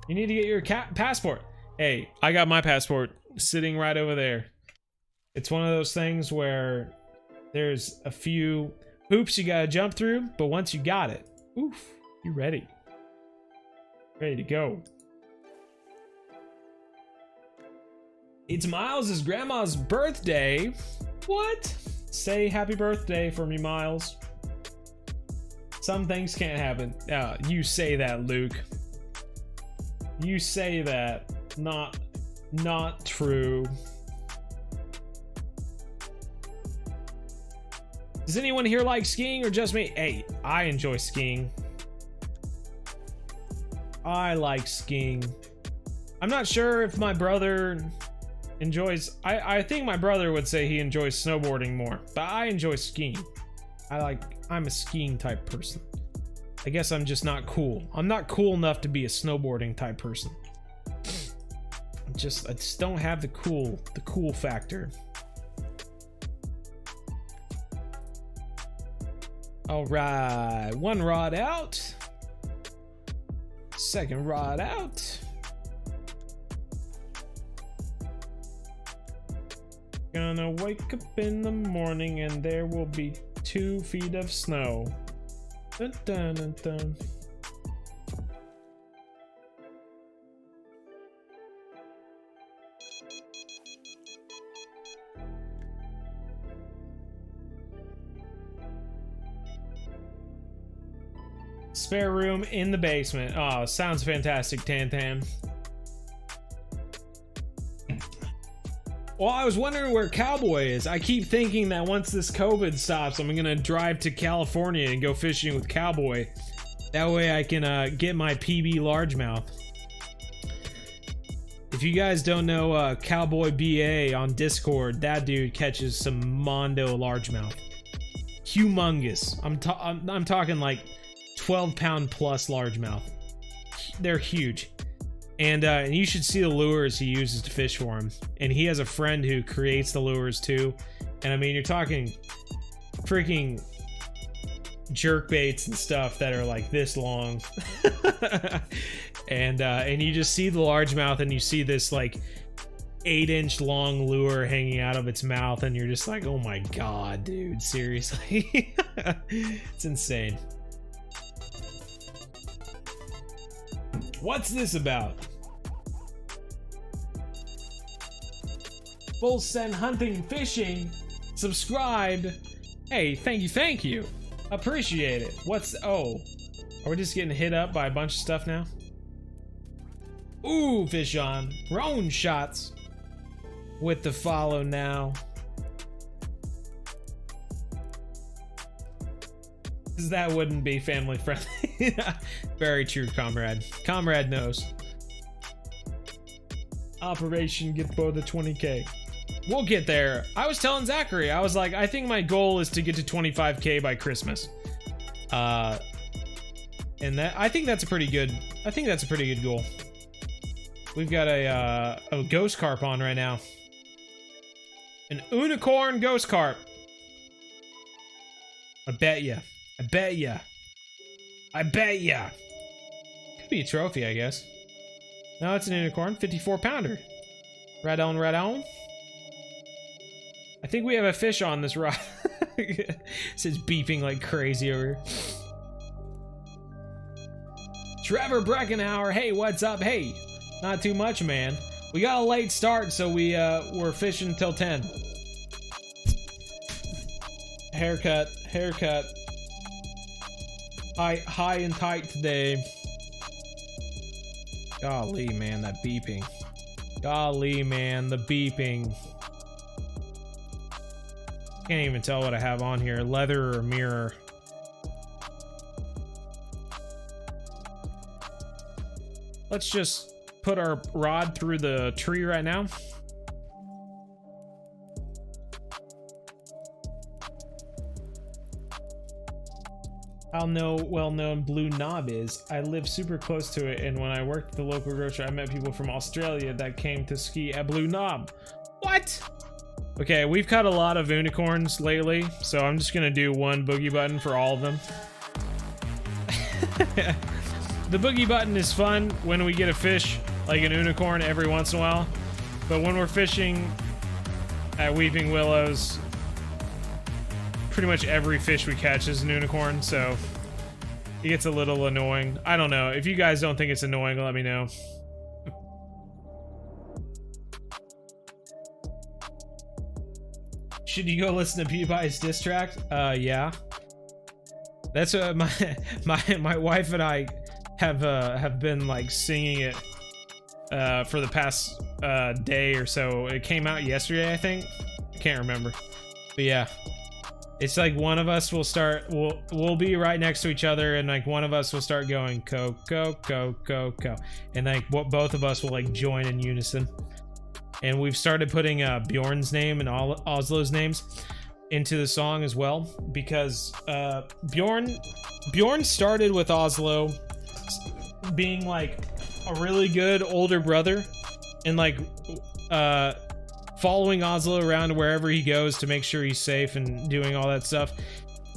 You need to get your passport. Hey, I got my passport sitting right over there. It's one of those things where there's a few hoops you gotta jump through, but once you got it, oof, you're ready. Ready to go. It's Miles' grandma's birthday. What? Say happy birthday for me, Miles. Some things can't happen. You say that, Luke. You say that. Not true. Does anyone here like skiing or just me? Hey, I enjoy skiing. I like skiing. I'm not sure if my brother enjoys... I think my brother would say he enjoys snowboarding more, but I enjoy skiing. I'm a skiing type person. I guess I'm just not cool. I'm not cool enough to be a snowboarding type person. I just don't have the cool factor. All right, one rod out. Second rod out. Gonna wake up in the morning and there will be 2 feet of snow. Dun, dun, dun, dun. Spare room in the basement. Oh, sounds fantastic, Tantan. Well, I was wondering where Cowboy is. I keep thinking that once this COVID stops, I'm gonna drive to California and go fishing with Cowboy. That way I can get my PB largemouth. If you guys don't know Cowboy BA on Discord, that dude catches some Mondo largemouth. Humongous. I'm talking like 12-pound plus largemouth. They're huge. And you should see the lures he uses to fish for him. And he has a friend who creates the lures too. And I mean, you're talking freaking jerk baits and stuff that are like this long. and you just see the largemouth and you see this like 8-inch long lure hanging out of its mouth, and you're just like, oh my god, dude, seriously. It's insane. What's this about? Full send hunting fishing. Subscribed. Hey, thank you. Appreciate it. Oh, are we just getting hit up by a bunch of stuff now? Ooh, fish on. Drone shots. With the follow now. That wouldn't be family friendly. Very true, comrade. Comrade knows. Operation get below the 20k. We'll get there. I was telling Zachary, I was like, I think my goal is to get to 25k by Christmas. And that, I think that's a pretty good goal. We've got a ghost carp on right now. An unicorn ghost carp. I bet ya. I bet ya. Could be a trophy, I guess. No, it's an unicorn. 54-pounder. Right on, right on. I think we have a fish on this rod. It's beeping like crazy over here. Trevor Breckenauer, hey, what's up? Hey, not too much, man. We got a late start, so we're fishing till 10. Haircut. High and tight today. Golly, man, that beeping. Golly, man, the beeping. Can't even tell what I have on here. Leather or mirror. Let's just put our rod through the tree right now. How well-known Blue Knob is. I live super close to it, and when I worked at the local grocery, I met people from Australia that came to ski at Blue Knob. What? Okay, we've caught a lot of unicorns lately, so I'm just gonna do one boogie button for all of them. The boogie button is fun when we get a fish, like an unicorn, every once in a while. But when we're fishing at Weeping Willows, pretty much every fish we catch is an unicorn, so it gets a little annoying. I don't know. If you guys don't think it's annoying, let me know. Should you go listen to PewDiePie's diss track? Yeah. That's what my wife and I have been like singing it for the past day or so. It came out yesterday, I think. I can't remember. But yeah. It's like one of us will start, we'll be right next to each other, and like one of us will start going co, and like both of us will like join in unison. And we've started putting Bjorn's name and all Oslo's names into the song as well, because Bjorn started with Oslo being like a really good older brother, and like following Oslo around wherever he goes to make sure he's safe and doing all that stuff.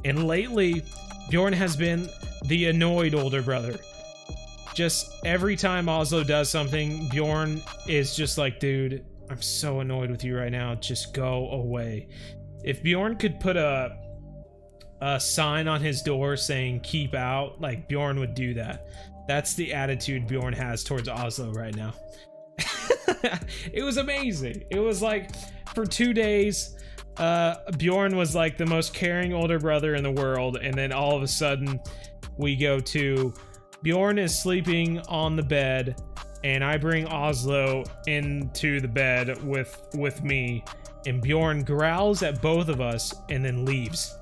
And lately, Bjorn has been the annoyed older brother. Just every time Oslo does something, Bjorn is just like, dude, I'm so annoyed with you right now. Just go away. If Bjorn could put a sign on his door saying keep out, like Bjorn would do that. That's the attitude Bjorn has towards Oslo right now. It was amazing. It was like for 2 days, Bjorn was like the most caring older brother in the world, and then all of a sudden we go to Bjorn is sleeping on the bed, and I bring Oslo into the bed with me, and Bjorn growls at both of us and then leaves.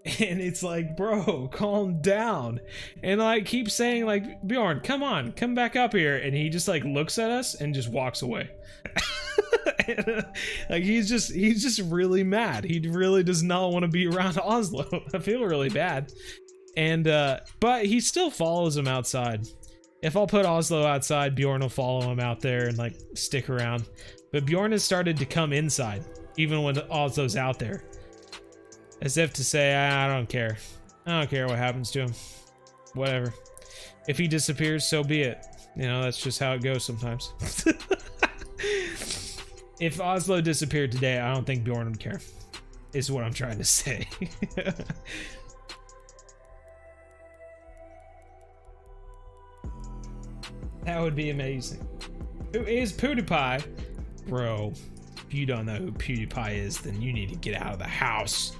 And it's like, bro, calm down. And I keep saying like, Bjorn, come on, come back up here. And he just like looks at us and just walks away. And, like he's just really mad. He really does not want to be around Oslo. I feel really bad. And but he still follows him outside. If I'll put Oslo outside, Bjorn will follow him out there and like stick around. But Bjorn has started to come inside, even when Oslo's out there. As if to say, I don't care. I don't care what happens to him. Whatever. If he disappears, so be it. You know, that's just how it goes sometimes. If Oslo disappeared today, I don't think Bjorn would care. Is what I'm trying to say. That would be amazing. Who is PewDiePie? Bro, if you don't know who PewDiePie is, then you need to get out of the house.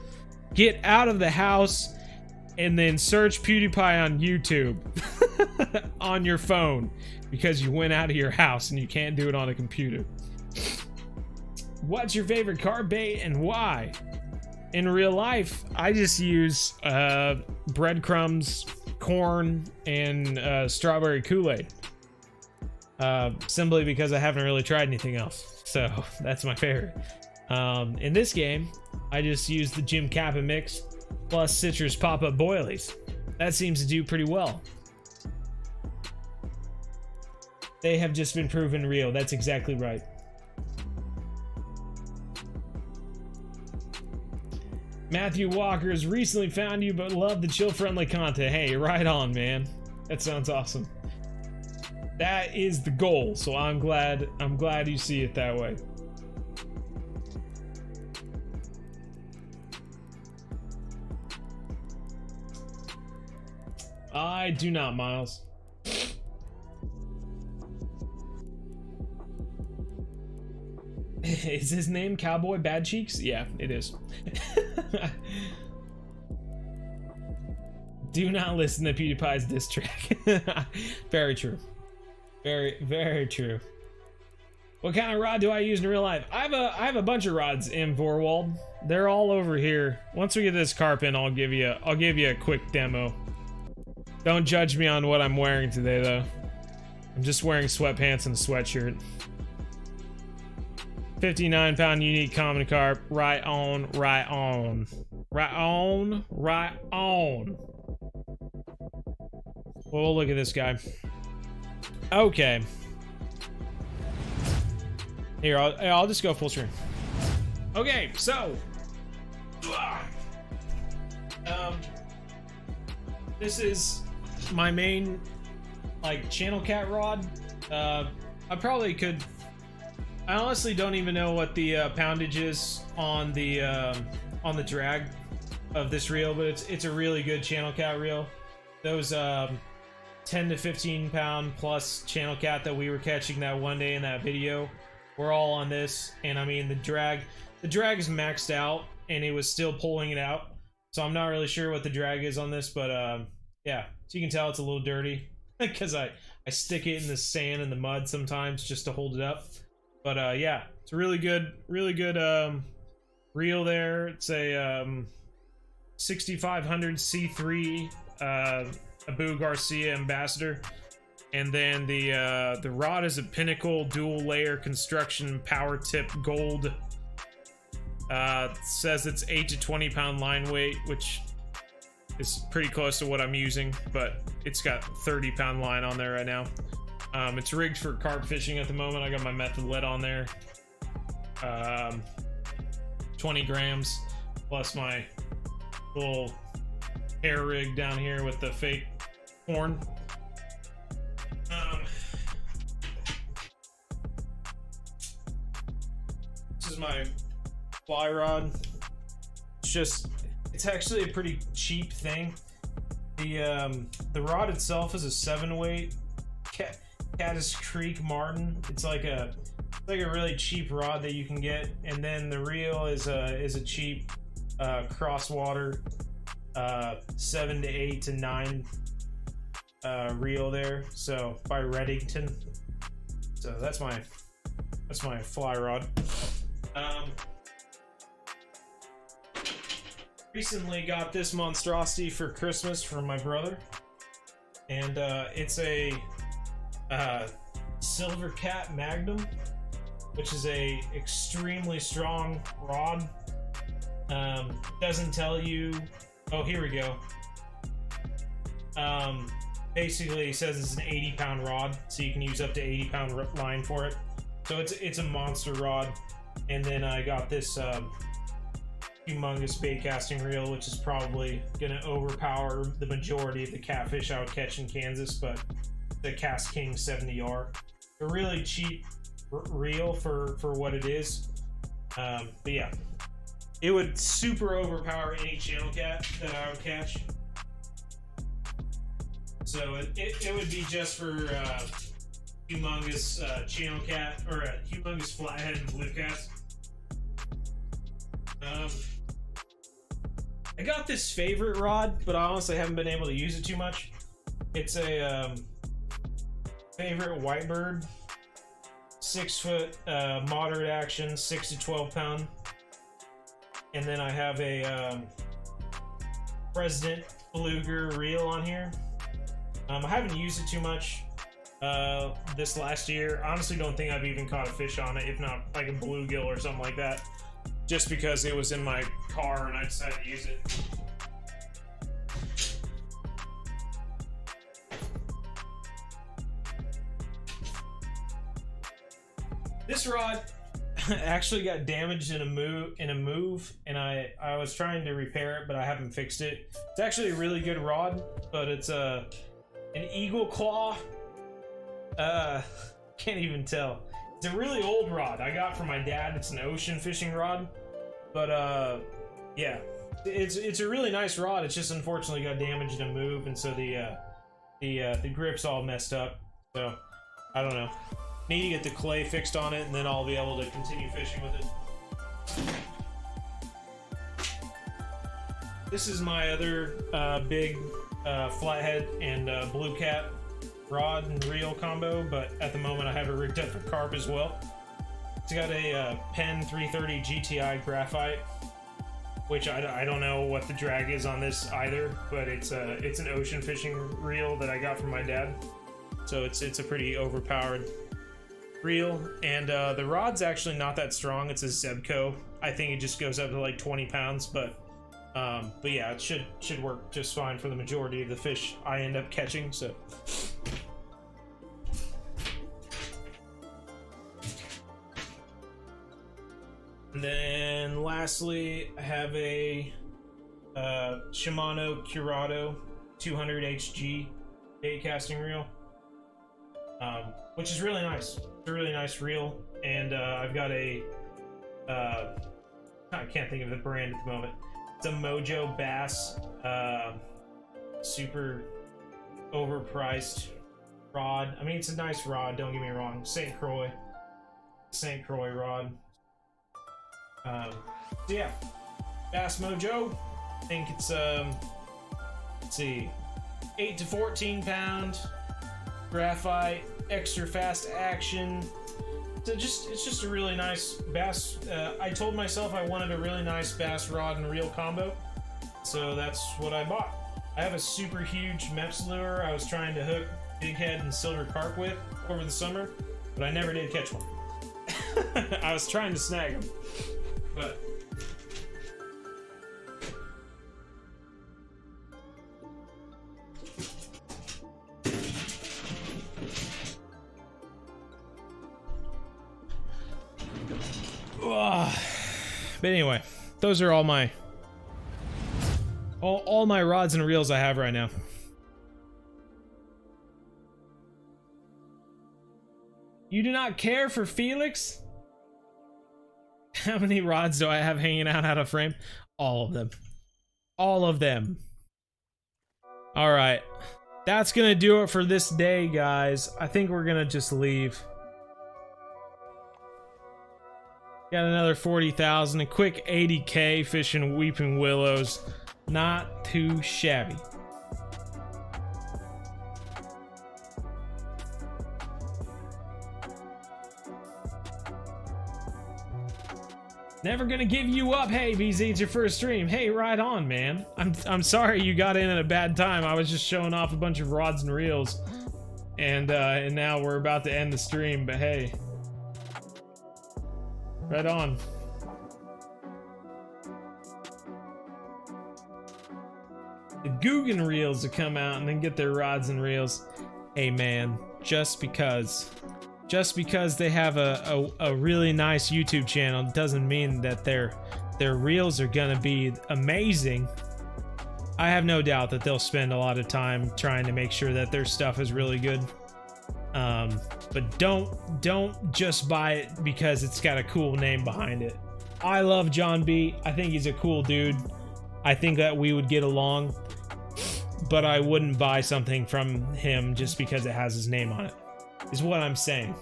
Get out of the house and then search PewDiePie on YouTube on your phone, because you went out of your house and you can't do it on a computer. What's your favorite carp bait and why? In real life, I just use breadcrumbs, corn, and strawberry Kool-Aid. Simply because I haven't really tried anything else. So that's my favorite. In this game, I just use the Jim Kappa mix plus citrus pop-up boilies. That seems to do pretty well. They have just been proven real. That's exactly right. Matthew Walker has recently found you but love the chill friendly content. Hey, right on, man. That sounds awesome. That is the goal, so I'm glad you see it that way. I do not, Miles. Is his name Cowboy Bad Cheeks? Yeah, it is. Do not listen to PewDiePie's diss track. Very true. Very, very true. What kind of rod do I use in real life? I have a bunch of rods in Vorwald. They're all over here. Once we get this carp in, I'll give you a quick demo. Don't judge me on what I'm wearing today, though. I'm just wearing sweatpants and a sweatshirt. 59-pound unique common carp. Right on, right on. Right on, right on. Well, look at this guy. Okay. Here, I'll just go full screen. Okay, so. This is my main, like, channel cat rod. I honestly don't even know what the poundage is on the drag of this reel, but it's a really good channel cat reel. Those 10 to 15 pound plus channel cat that we were catching that one day in that video were all on this, and I mean the drag is maxed out and it was still pulling it out, so I'm not really sure what the drag is on this, but yeah, so you can tell it's a little dirty because I stick it in the sand and the mud sometimes just to hold it up. But yeah, it's a really good reel there. It's a 6500 C3 Abu Garcia Ambassador, and then the rod is a Pinnacle dual layer construction power tip gold. Says it's 8 to 20 pound line weight, which is pretty close to what I'm using, but it's got 30 pound line on there right now. It's rigged for carp fishing at the moment. I got my method lead on there. 20 grams plus my little hair rig down here with the fake horn. This is my fly rod. It's actually a pretty cheap thing. The rod itself is a 7-weight Caddis Creek Martin. It's like a really cheap rod that you can get, and then the reel is a cheap crosswater 7 to 8 to 9 reel there. So by Reddington. So that's my fly rod. Recently got this monstrosity for Christmas from my brother, and it's a Silver Cat Magnum, which is a extremely strong rod. Doesn't tell you. Oh, here we go. Basically, it says it's an 80 pound rod, so you can use up to 80 pound line for it. So it's a monster rod. And then I got this humongous bait casting reel, which is probably gonna overpower the majority of the catfish I would catch in Kansas, but the Cast King 70R. A really cheap reel for what it is. But yeah, it would super overpower any channel cat that I would catch. So it would be just for humongous channel cat, or a humongous flathead and blue cats. I got this favorite rod, but I honestly haven't been able to use it too much. It's a favorite Whitebird, 6 foot moderate action, 6 to 12 pound. And then I have a President Beluga reel on here. I haven't used it too much this last year. I honestly don't think I've even caught a fish on it, if not like a bluegill or something like that, just because it was in my car and I decided to use it. This rod, actually got damaged in a move, and I was trying to repair it, but I haven't fixed it. It's actually a really good rod, but it's an eagle claw. Can't even tell. It's a really old rod I got from my dad. It's an ocean fishing rod, but yeah, it's a really nice rod. It's just unfortunately got damaged in a move, and so the grip's all messed up. So I don't know. Need to get the clay fixed on it, and then I'll be able to continue fishing with it. This is my other big flathead and blue cat rod and reel combo, but at the moment I have it rigged up for carp as well. It's got a Penn 330 GTI graphite, which I don't know what the drag is on this either, but it's an ocean fishing reel that I got from my dad. So it's a pretty overpowered reel, and the rod's actually not that strong. It's a Zebco. I think it just goes up to like 20 pounds, but yeah, it should work just fine for the majority of the fish I end up catching. So and then lastly, I have a Shimano Curado 200 HG bait casting reel, which is really nice. It's a really nice reel, and I've got a I can't think of the brand at the moment. It's a Mojo Bass, super overpriced rod. I mean, it's a nice rod, don't get me wrong. St. Croix rod. So yeah, Bass Mojo. I think it's let's see, 8 to 14 pound graphite, extra fast action. So it's just a really nice bass. I told myself I wanted a really nice bass rod and reel combo, so that's what I bought. I have a super huge Meps lure I was trying to hook big head and silver carp with over the summer, but I never did catch one. I was trying to snag them, but anyway, those are all my rods and reels I have right now. You do not care for Felix? How many rods do I have hanging out of frame? All of them. All of them. All right. That's gonna do it for this day, guys. I think we're gonna just leave. Got another 40,000, a quick 80K fishing weeping willows. Not too shabby. Never gonna give you up. Hey, BZ, it's your first stream. Hey, right on, man. I'm sorry you got in at a bad time. I was just showing off a bunch of rods and reels, and now we're about to end the stream. But hey. Right on. The Guggen reels to come out and then get their rods and reels. Hey man, just because they have a really nice YouTube channel doesn't mean that their reels are gonna be amazing. I have no doubt that they'll spend a lot of time trying to make sure that their stuff is really good. But don't just buy it because it's got a cool name behind it. I love John B. I think he's a cool dude. I think that we would get along, but I wouldn't buy something from him just because it has his name on it, is what I'm saying.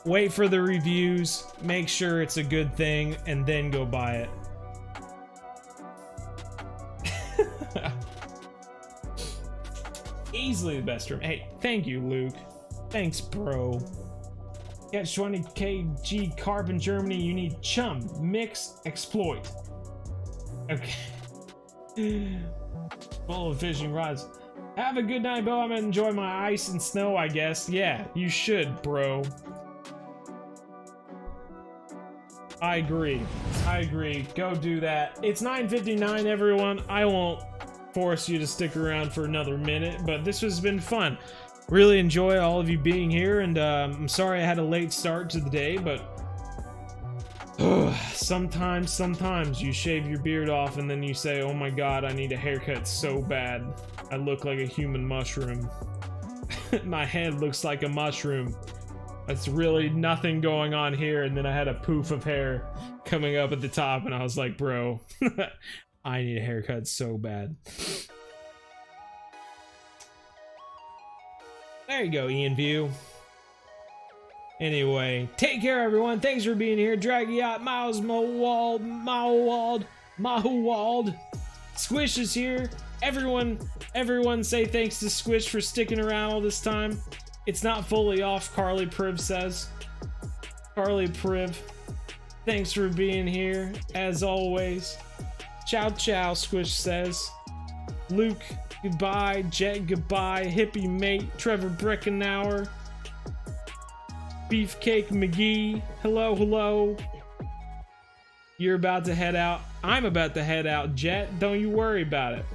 Wait for the reviews, make sure it's a good thing, and then go buy it. Easily the best room. Hey, thank you, Luke. Thanks, bro. Catch 20 kg carp in Germany, you need chum, mix, exploit. Okay. Full of fishing rods. Have a good night, Bo. I'm gonna enjoy my ice and snow, I guess. Yeah, you should, bro. I agree. Go do that. It's 9:59, everyone. I won't force you to stick around for another minute, but this has been fun. Really enjoy all of you being here, and I'm sorry I had a late start to the day, but Sometimes you shave your beard off and then you say, oh my god, I need a haircut so bad. I look like a human mushroom. My head looks like a mushroom. It's really nothing going on here, and then I had a poof of hair coming up at the top, and I was like, bro, I need a haircut so bad. There you go, Ian View. Anyway, take care, everyone. Thanks for being here. Dragiot, Miles, Mahuwald. Squish is here. Everyone say thanks to Squish for sticking around all this time. It's not fully off, Carly Priv says. Carly Priv, thanks for being here, as always. Ciao, ciao, Squish says. Luke, goodbye. Jet, goodbye. Hippie Mate, Trevor Breckenauer. Beefcake McGee, hello, hello. You're about to head out. I'm about to head out, Jet. Don't you worry about it.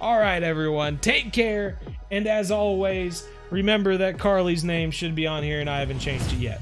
All right, everyone. Take care. And as always, remember that Carly's name should be on here and I haven't changed it yet.